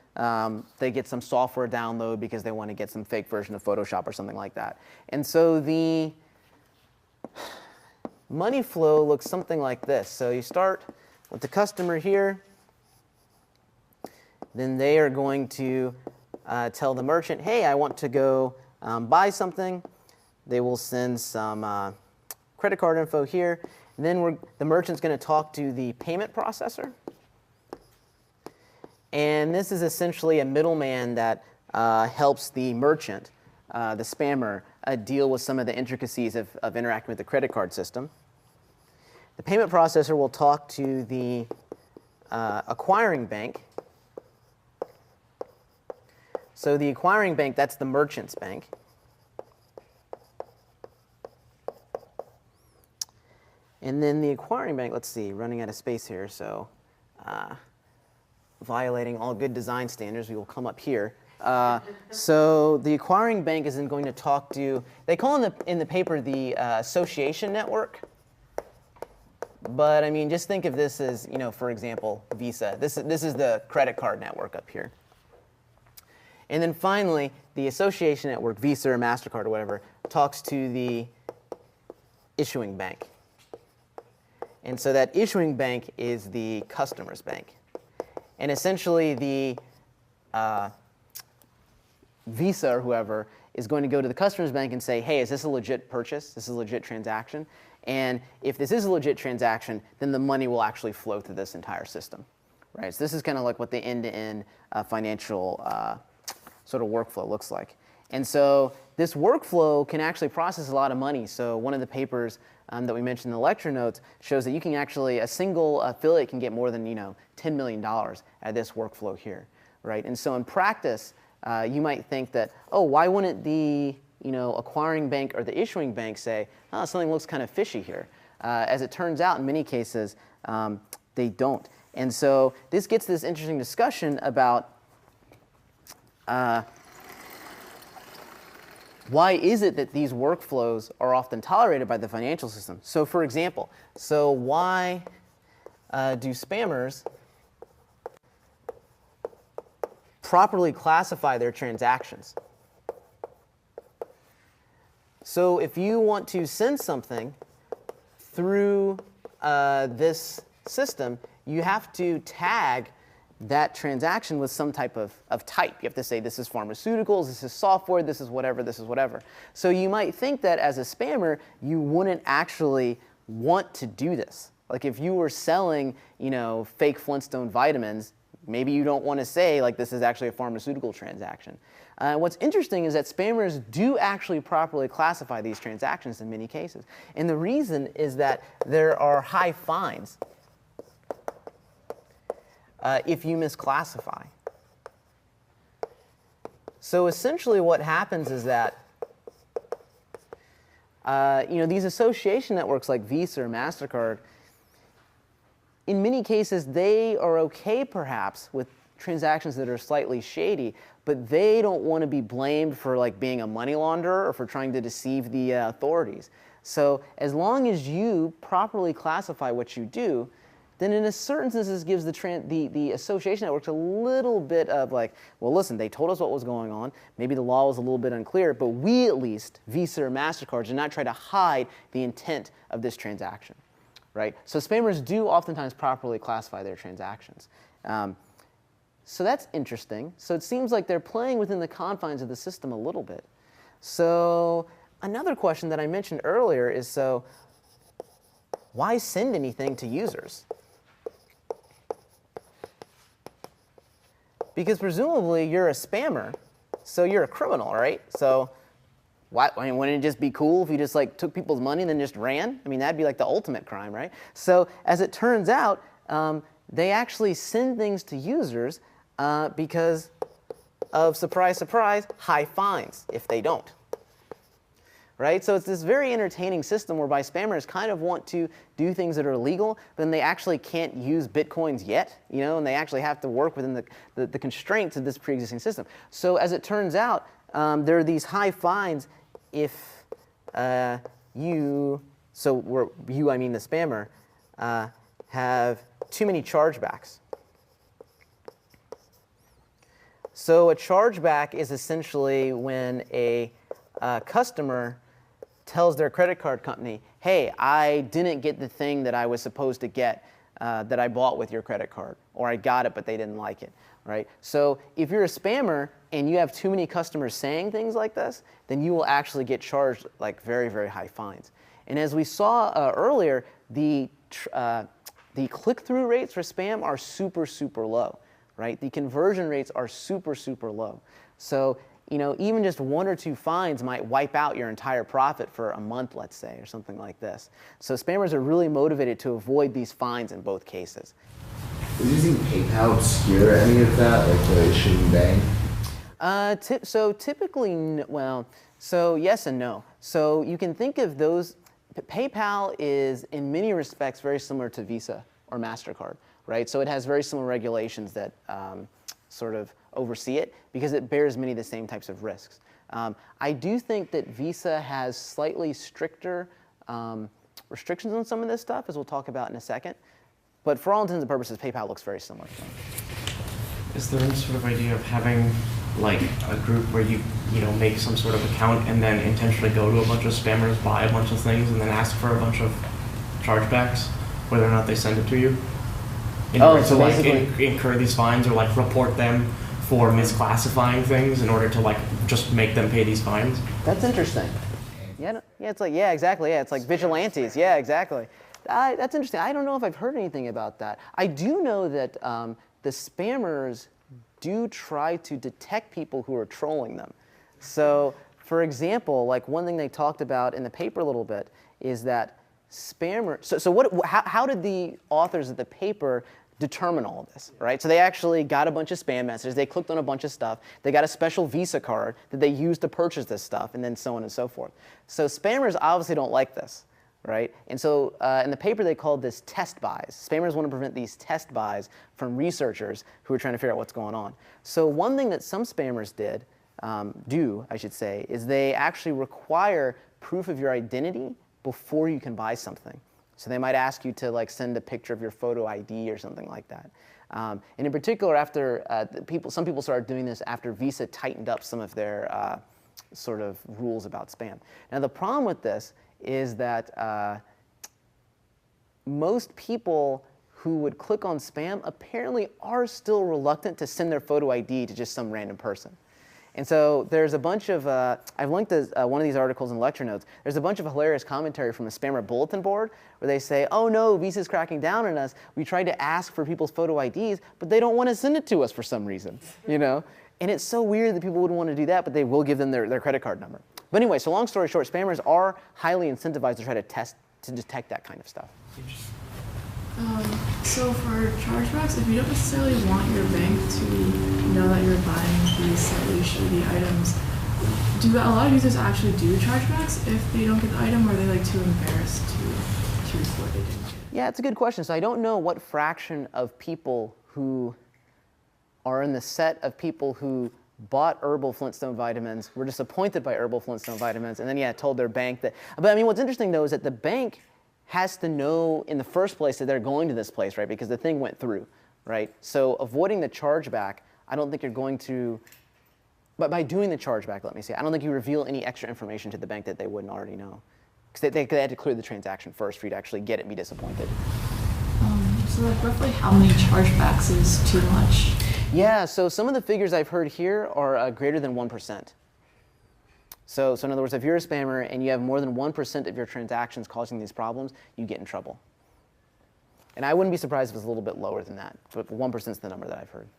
they get some software download because they want to get some fake version of Photoshop or something like that. And so the money flow looks something like this. So you start with the customer here. Then they are going to tell the merchant, hey, I want to go buy something. They will send some credit card info here. And then the merchant's going to talk to the payment processor. And this is essentially a middleman that helps the merchant, the spammer, deal with some of the intricacies of interacting with the credit card system. The payment processor will talk to the acquiring bank. So the acquiring bank, that's the merchant's bank. And then the acquiring bank, let's see, running out of space here, so violating all good design standards, we will come up here. So the acquiring bank is then going to talk to, they call in the paper the association network. But I mean, just think of this as, for example, Visa. This is the credit card network up here. And then finally, the association network, Visa or MasterCard or whatever, talks to the issuing bank. And so that issuing bank is the customer's bank. And essentially, the Visa or whoever is going to go to the customer's bank and say, hey, is this a legit purchase? This is a legit transaction? And if this is a legit transaction, then the money will actually flow through this entire system. Right? So this is kind of like what the end-to-end financial sort of workflow looks like. And so this workflow can actually process a lot of money. So one of the papers that we mentioned in the lecture notes shows that you can actually, a single affiliate can get more than $10 million out of this workflow here, right? And so in practice, you might think that, oh, why wouldn't the acquiring bank or the issuing bank say, oh, something looks kind of fishy here? As it turns out, in many cases, they don't. And so this gets this interesting discussion about why is it that these workflows are often tolerated by the financial system? So for example, why do spammers properly classify their transactions? So if you want to send something through this system, you have to tag that transaction with some type of type. You have to say, this is pharmaceuticals, this is software, this is whatever, this is whatever. So you might think that as a spammer, you wouldn't actually want to do this. Like if you were selling, fake Flintstone vitamins, maybe you don't want to say, like, this is actually a pharmaceutical transaction. What's interesting is that spammers do actually properly classify these transactions in many cases. And the reason is that there are high fines if you misclassify. So essentially what happens is that these association networks like Visa or MasterCard, in many cases they are okay perhaps with transactions that are slightly shady, but they don't want to be blamed for like being a money launderer or for trying to deceive the authorities. So as long as you properly classify what you do, then in a certain sense this gives the association networks a little bit of like, well, listen, they told us what was going on. Maybe the law was a little bit unclear, but we at least, Visa or MasterCard, did not try to hide the intent of this transaction, right? So spammers do oftentimes properly classify their transactions. So that's interesting. So it seems like they're playing within the confines of the system a little bit. So another question that I mentioned earlier is, so why send anything to users? Because presumably you're a spammer, so you're a criminal, right? So wouldn't it just be cool if you just like took people's money and then just ran? I mean, that'd be like the ultimate crime, right? So as it turns out, they actually send things to users because of, surprise, surprise, high fines if they don't. right? So it's this very entertaining system whereby spammers kind of want to do things that are illegal, but then they actually can't use Bitcoins yet, and they actually have to work within the constraints of this pre-existing system. So as it turns out, there are these high fines if you, I mean the spammer, have too many chargebacks. So a chargeback is essentially when a customer tells their credit card company, hey, I didn't get the thing that I was supposed to get that I bought with your credit card, or I got it but they didn't like it, right? So if you're a spammer and you have too many customers saying things like this, then you will actually get charged like very, very high fines. And as we saw earlier, the click-through rates for spam are super, super low, right? The conversion rates are super, super low. So even just 1 or 2 fines might wipe out your entire profit for a month, let's say, or something like this. So spammers are really motivated to avoid these fines in both cases. Is using PayPal obscure any of that, like the issuing bank? So typically, so yes and no. So you can think of those. PayPal is, in many respects, very similar to Visa or MasterCard, right? So it has very similar regulations that sort of oversee it because it bears many of the same types of risks. I do think that Visa has slightly stricter restrictions on some of this stuff, as we'll talk about in a second. But for all intents and purposes, PayPal looks very similar. Is there any sort of idea of having like a group where you make some sort of account and then intentionally go to a bunch of spammers, buy a bunch of things, and then ask for a bunch of chargebacks, whether or not they send it to you? In order to like incur these fines or like report them for misclassifying things in order to like just make them pay these fines? That's interesting. Yeah, it's like, yeah, exactly. Yeah, it's like vigilantes. Yeah, exactly. That's interesting. I don't know if I've heard anything about that. I do know that the spammers do try to detect people who are trolling them. So, for example, like one thing they talked about in the paper a little bit is that spammers. So how did the authors of the paper determine all of this, right? So they actually got a bunch of spam messages. They clicked on a bunch of stuff. They got a special Visa card that they used to purchase this stuff, and then so on and so forth. So spammers obviously don't like this, right? And so in the paper they called this test buys. Spammers want to prevent these test buys from researchers who are trying to figure out what's going on. So one thing that some spammers I should say, is they actually require proof of your identity before you can buy something. So they might ask you to like send a picture of your photo ID or something like that. And in particular, after some people started doing this after Visa tightened up some of their sort of rules about spam. Now the problem with this is that most people who would click on spam apparently are still reluctant to send their photo ID to just some random person. And so there's a bunch of, I've linked one of these articles in lecture notes. There's a bunch of hilarious commentary from a spammer bulletin board where they say, oh no, Visa's cracking down on us. We tried to ask for people's photo IDs, but they don't want to send it to us for some reason, And it's so weird that people wouldn't want to do that, but they will give them their credit card number. But anyway, so long story short, spammers are highly incentivized to try to detect that kind of stuff. So for chargebacks, if you don't necessarily want your bank to know that you're buying these slightly shady items, do a lot of users actually do chargebacks if they don't get the item, or are they like too embarrassed to report they didn't get it? Yeah, it's a good question. So I don't know what fraction of people who are in the set of people who bought Herbal Flintstone vitamins, were disappointed by Herbal Flintstone vitamins, and then told their bank that. But I mean, what's interesting though is that the bank has to know in the first place that they're going to this place, right? Because the thing went through, right? So avoiding the chargeback, I don't think you're going to, but by doing the chargeback, let me say, I don't think you reveal any extra information to the bank that they wouldn't already know. Because they had to clear the transaction first for you to actually get it and be disappointed. So like roughly how many chargebacks is too much? Yeah, so some of the figures I've heard here are greater than 1%. So in other words, if you're a spammer and you have more than 1% of your transactions causing these problems, you get in trouble. And I wouldn't be surprised if it was a little bit lower than that, but 1% is the number that I've heard.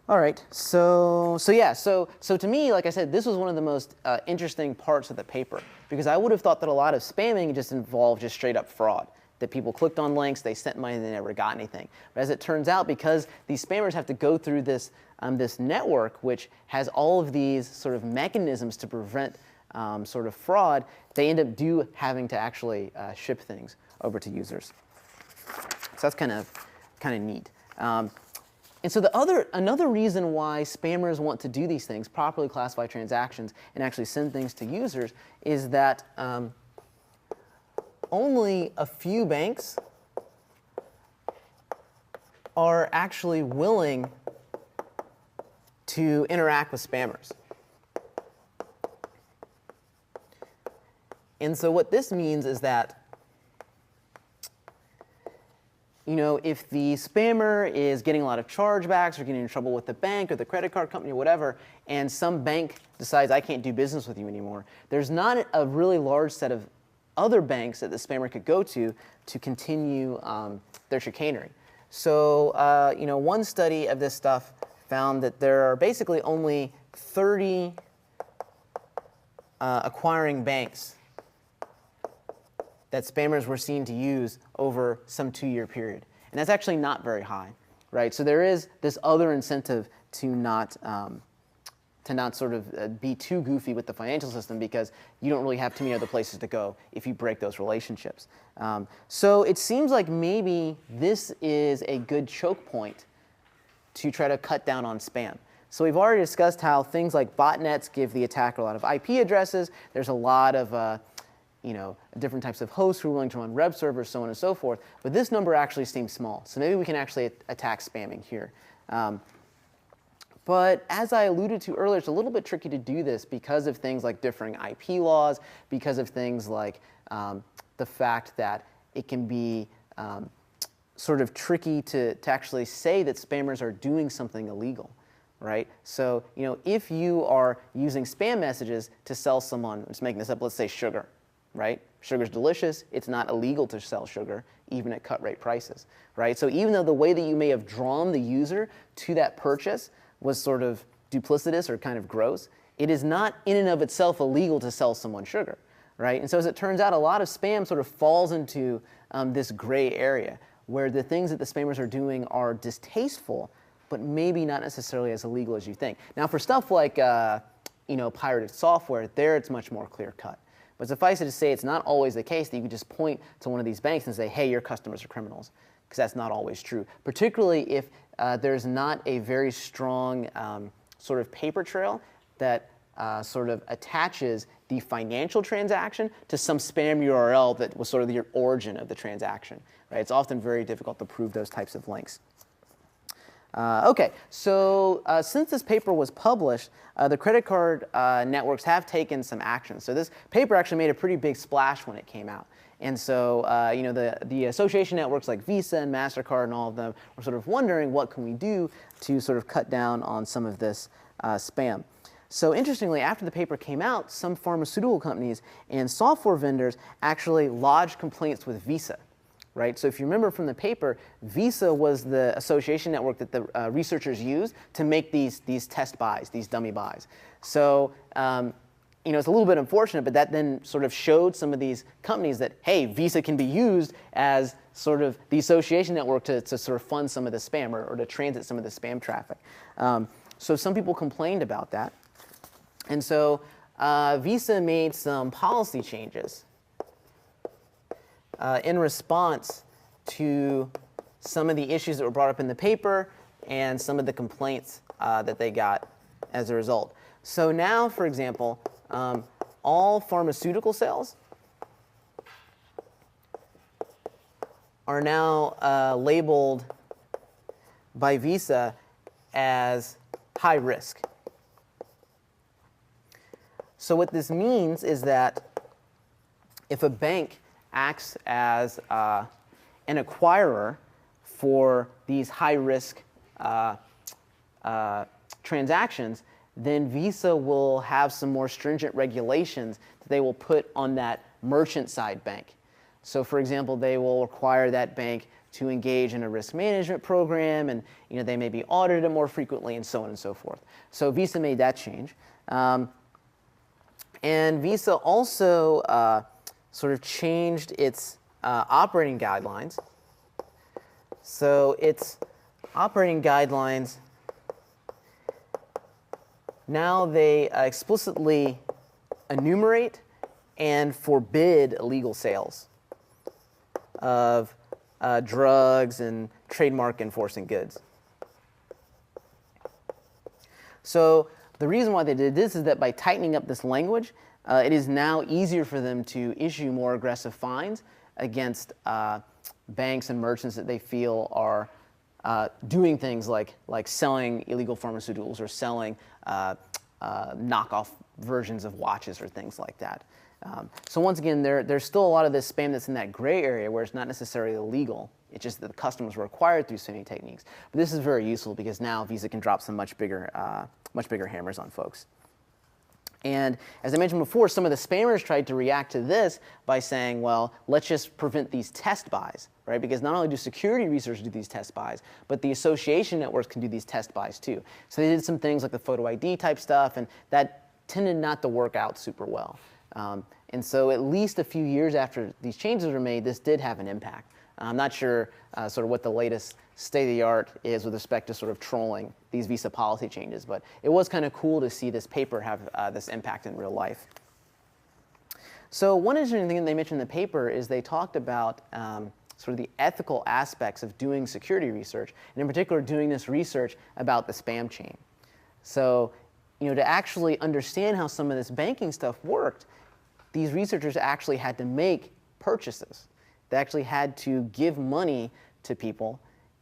All right, so to me, like I said, this was one of the most interesting parts of the paper, because I would have thought that a lot of spamming just involved just straight up fraud. that people clicked on links, they sent money, they never got anything. But as it turns out, because these spammers have to go through this, this network, which has all of these sort of mechanisms to prevent sort of fraud, they end up having to actually ship things over to users. So that's kind of neat. And so another reason why spammers want to do these things, properly classify transactions and actually send things to users, is that only a few banks are actually willing to interact with spammers. And so what this means is that, if the spammer is getting a lot of chargebacks or getting in trouble with the bank or the credit card company or whatever, and some bank decides, I can't do business with you anymore, there's not a really large set of other banks that the spammer could go to continue their chicanery. So, one study of this stuff found that there are basically only 30 acquiring banks that spammers were seen to use over some 2-year period. And that's actually not very high, right? So there is this other incentive to not sort of be too goofy with the financial system, because you don't really have too many other places to go if you break those relationships. So it seems like maybe this is a good choke point to try to cut down on spam. So we've already discussed how things like botnets give the attacker a lot of IP addresses. There's a lot of different types of hosts who are willing to run web servers, so on and so forth. But this number actually seems small. So maybe we can actually attack spamming here. But as I alluded to earlier, it's a little bit tricky to do this because of things like differing IP laws, because of things like the fact that it can be sort of tricky to actually say that spammers are doing something illegal, right? So, if you are using spam messages to sell someone, I'm just making this up, let's say sugar, right? Sugar's delicious. It's not illegal to sell sugar, even at cut rate prices, right? So even though the way that you may have drawn the user to that purchase was sort of duplicitous or kind of gross, it is not in and of itself illegal to sell someone sugar, right? And so as it turns out, a lot of spam sort of falls into this gray area where the things that the spammers are doing are distasteful, but maybe not necessarily as illegal as you think. Now for stuff like pirated software, there it's much more clear cut. But suffice it to say, it's not always the case that you can just point to one of these banks and say, hey, your customers are criminals, because that's not always true, particularly if there's not a very strong sort of paper trail that sort of attaches the financial transaction to some spam URL that was sort of the origin of the transaction. Right? It's often very difficult to prove those types of links. Okay, so since this paper was published, the credit card networks have taken some action. So this paper actually made a pretty big splash when it came out. And so the association networks like Visa and MasterCard and all of them were sort of wondering, what can we do to sort of cut down on some of this spam? So interestingly, after the paper came out, some pharmaceutical companies and software vendors actually lodged complaints with Visa. Right? So if you remember from the paper, Visa was the association network that the researchers used to make these test buys, these dummy buys. So it's a little bit unfortunate, but that then sort of showed some of these companies that, hey, Visa can be used as sort of the association network to sort of fund some of the spam or to transit some of the spam traffic. So some people complained about that. And so Visa made some policy changes in response to some of the issues that were brought up in the paper and some of the complaints that they got as a result. So now, for example, all pharmaceutical sales are now labeled by Visa as high risk. So what this means is that if a bank acts as an acquirer for these high-risk transactions, then Visa will have some more stringent regulations that they will put on that merchant-side bank. So, for example, they will require that bank to engage in a risk management program, and they may be audited more frequently, and so on and so forth. So Visa made that change. And Visa also sort of changed its operating guidelines. So its operating guidelines, now they explicitly enumerate and forbid illegal sales of drugs and trademark enforcing goods. So the reason why they did this is that by tightening up this language, it is now easier for them to issue more aggressive fines against banks and merchants that they feel are doing things like selling illegal pharmaceuticals or selling knockoff versions of watches or things like that. So once again, there's still a lot of this spam that's in that gray area where it's not necessarily illegal. It's just that the customers were acquired through spamming techniques. But this is very useful because now Visa can drop some much bigger hammers on folks. And as I mentioned before, some of the spammers tried to react to this by saying, well, let's just prevent these test buys, right? Because not only do security researchers do these test buys, but the association networks can do these test buys too. So they did some things like the photo ID type stuff, and that tended not to work out super well. And so at least a few years after these changes were made, this did have an impact. I'm not sure sort of what the latest state of the art is with respect to sort of trolling these Visa policy changes, but it was kind of cool to see this paper have this impact in real life. So one interesting thing that they mentioned in the paper is they talked about sort of the ethical aspects of doing security research, and in particular doing this research about the spam chain. So, to actually understand how some of this banking stuff worked, these researchers actually had to make purchases. They actually had to give money to people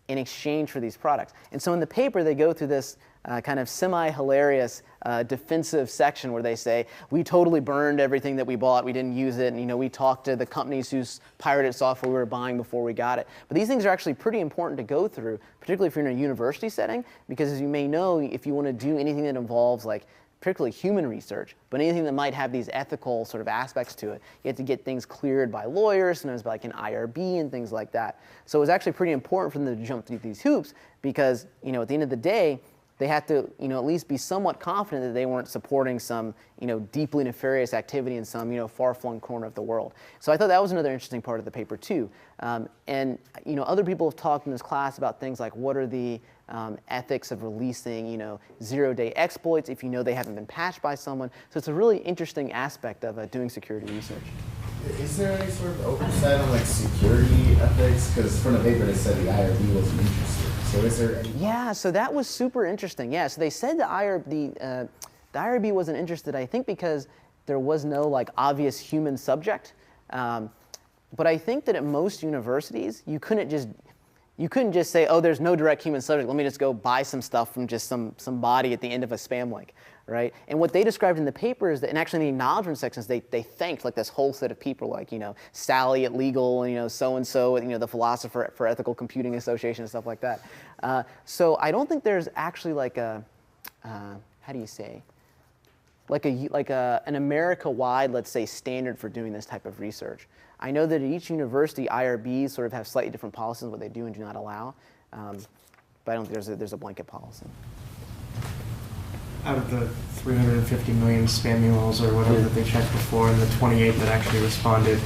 in exchange for these products. And so in the paper, they go through this kind of semi-hilarious defensive section where they say, we totally burned everything that we bought, we didn't use it, and we talked to the companies whose pirated software we were buying before we got it. But these things are actually pretty important to go through, particularly if you're in a university setting, because as you may know, if you want to do anything that involves particularly human research, but anything that might have these ethical sort of aspects to it, you have to get things cleared by lawyers, sometimes by like an IRB and things like that. So it was actually pretty important for them to jump through these hoops because, at the end of the day, they had to, at least be somewhat confident that they weren't supporting some, deeply nefarious activity in some, far-flung corner of the world. So I thought that was another interesting part of the paper too. And, other people have talked in this class about things like what are the ethics of releasing, zero-day exploits if they haven't been patched by someone. So it's a really interesting aspect of doing security research. Is there any sort of oversight on security ethics? Because from the paper they said the IRB wasn't interested. So is there any? Yeah, so that was super interesting. Yeah, so they said the IRB wasn't interested, I think because there was no obvious human subject. But I think that at most universities, you couldn't just say, oh, there's no direct human subject. Let me just go buy some stuff from just some body at the end of a spam link, right? And what they described in the paper is that, and actually in the acknowledgement sections, they thanked this whole set of people, Sally at Legal, so-and-so at, the Philosopher for Ethical Computing Association and stuff like that. So I don't think there's actually how do you say? An America-wide, let's say, standard for doing this type of research. I know that at each university, IRBs sort of have slightly different policies on what they do and do not allow, but I don't think there's a blanket policy. Out of the 350 million spam emails or whatever that they checked before and the 28 that actually responded,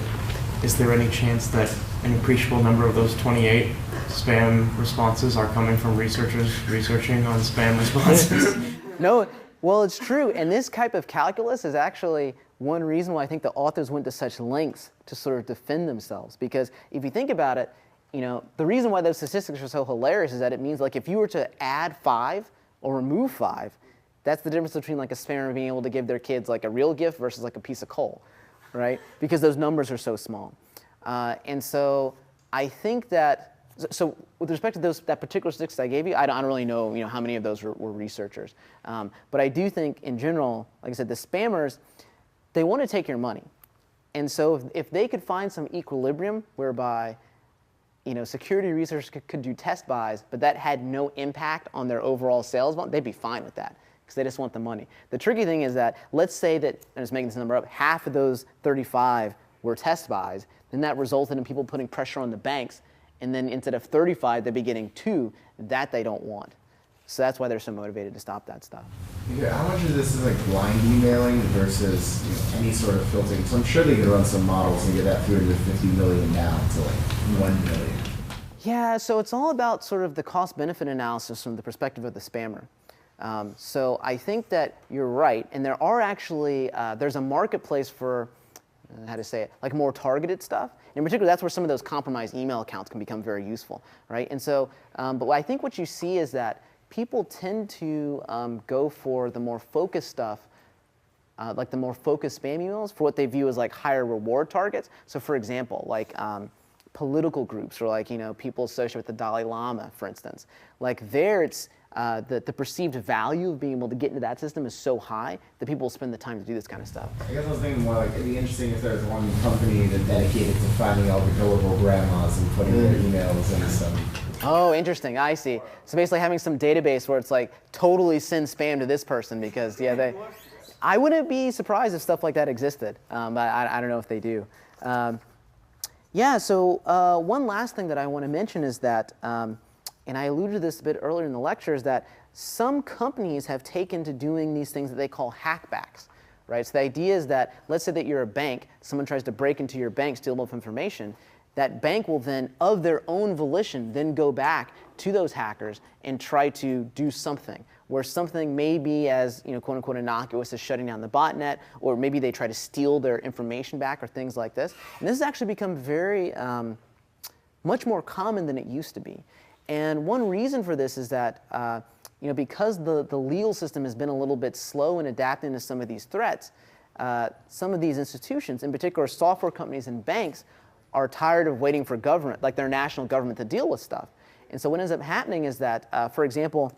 is there any chance that an appreciable number of those 28 spam responses are coming from researchers researching on spam responses? No. Well, it's true, and this type of calculus is actually one reason why I think the authors went to such lengths to sort of defend themselves. Because if you think about it, the reason why those statistics are so hilarious is that it means if you were to add 5 or remove 5, that's the difference between a spammer being able to give their kids a real gift versus a piece of coal, right? Because those numbers are so small. And so I think that. So with respect to that particular statistics I gave you, I don't really know, how many of those were researchers. But I do think in general, like I said, the spammers, they want to take your money. And so if they could find some equilibrium whereby, security researchers could do test buys, but that had no impact on their overall sales volume, they'd be fine with that because they just want the money. The tricky thing is that, let's say that, I'm just making this number up, half of those 35 were test buys, then that resulted in people putting pressure on the banks. And then instead of 35, they'd be getting 2. That they don't want. So that's why they're so motivated to stop that stuff. Yeah, how much of this is like blind emailing versus any sort of filtering? So I'm sure they could run some models and get that 350 million down to like 1 million. Yeah, so it's all about sort of the cost-benefit analysis from the perspective of the spammer. So I think that you're right, and there are actually, there's a marketplace for, how to say it, like more targeted stuff. In particular, that's where some of those compromised email accounts can become very useful, right? And so, but I think what you see is that people tend to go for the more focused stuff, like the more focused spam emails for what they view as like higher reward targets. So for example, like political groups or like, people associated with the Dalai Lama, for instance. Like there it's, the perceived value of being able to get into that system is so high that people will spend the time to do this kind of stuff. I guess I was thinking more like it'd be interesting if there was one company that dedicated to finding all the gullible grandmas and putting their emails in some. Oh, interesting. I see. So basically having some database where it's like totally send spam to this person because, yeah, I wouldn't be surprised if stuff like that existed. But I don't know if they do. Yeah, so one last thing that I want to mention is that, and I alluded to this a bit earlier in the lecture, is that some companies have taken to doing these things that they call hackbacks. Right? So the idea is that, let's say that you're a bank, someone tries to break into your bank, steal enough information, that bank will then, of their own volition, then go back to those hackers and try to do something, where something may be as, quote unquote innocuous as shutting down the botnet, or maybe they try to steal their information back or things like this. And this has actually become very, much more common than it used to be. And one reason for this is that, because the legal system has been a little bit slow in adapting to some of these threats, some of these institutions, in particular software companies and banks, are tired of waiting for government, like their national government, to deal with stuff. And so what ends up happening is that, for example,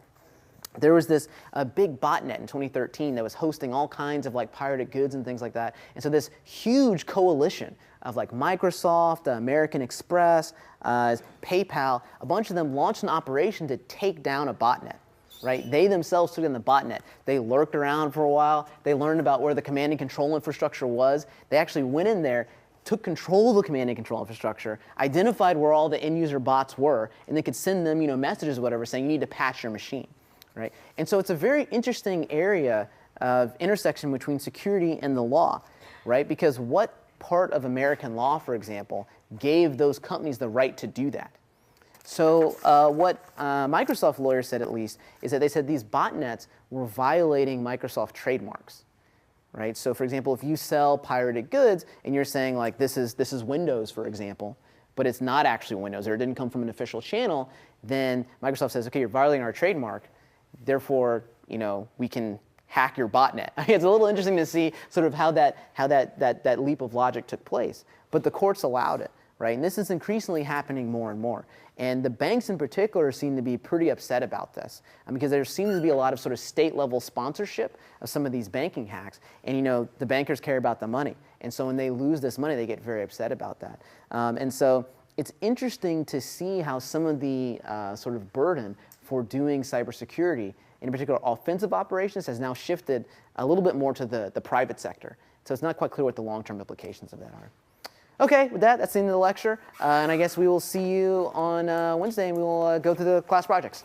there was this big botnet in 2013 that was hosting all kinds of like pirated goods and things like that. And so this huge coalition of like Microsoft, American Express, PayPal, a bunch of them launched an operation to take down a botnet. Right? They themselves took in the botnet. They lurked around for a while. They learned about where the command and control infrastructure was. They actually went in there, took control of the command and control infrastructure, identified where all the end user bots were, and they could send them, messages or whatever saying you need to patch your machine, right? And so it's a very interesting area of intersection between security and the law, right? Because what part of American law, for example, gave those companies the right to do that? So what Microsoft lawyers said, at least, is that they said these botnets were violating Microsoft trademarks. Right? So for example, if you sell pirated goods and you're saying like this is Windows, for example, but it's not actually Windows or it didn't come from an official channel, then Microsoft says, okay, you're violating our trademark, therefore, we can hack your botnet. It's a little interesting to see sort of how that leap of logic took place. But the courts allowed it, right? And this is increasingly happening more and more. And the banks in particular seem to be pretty upset about this because there seems to be a lot of sort of state-level sponsorship of some of these banking hacks. And the bankers care about the money. And so when they lose this money, they get very upset about that. And so it's interesting to see how some of the sort of burden for doing cybersecurity, in particular offensive operations, has now shifted a little bit more to the private sector. So it's not quite clear what the long-term implications of that are. Okay, with that, that's the end of the lecture. And I guess we will see you on Wednesday, and we will go through the class projects.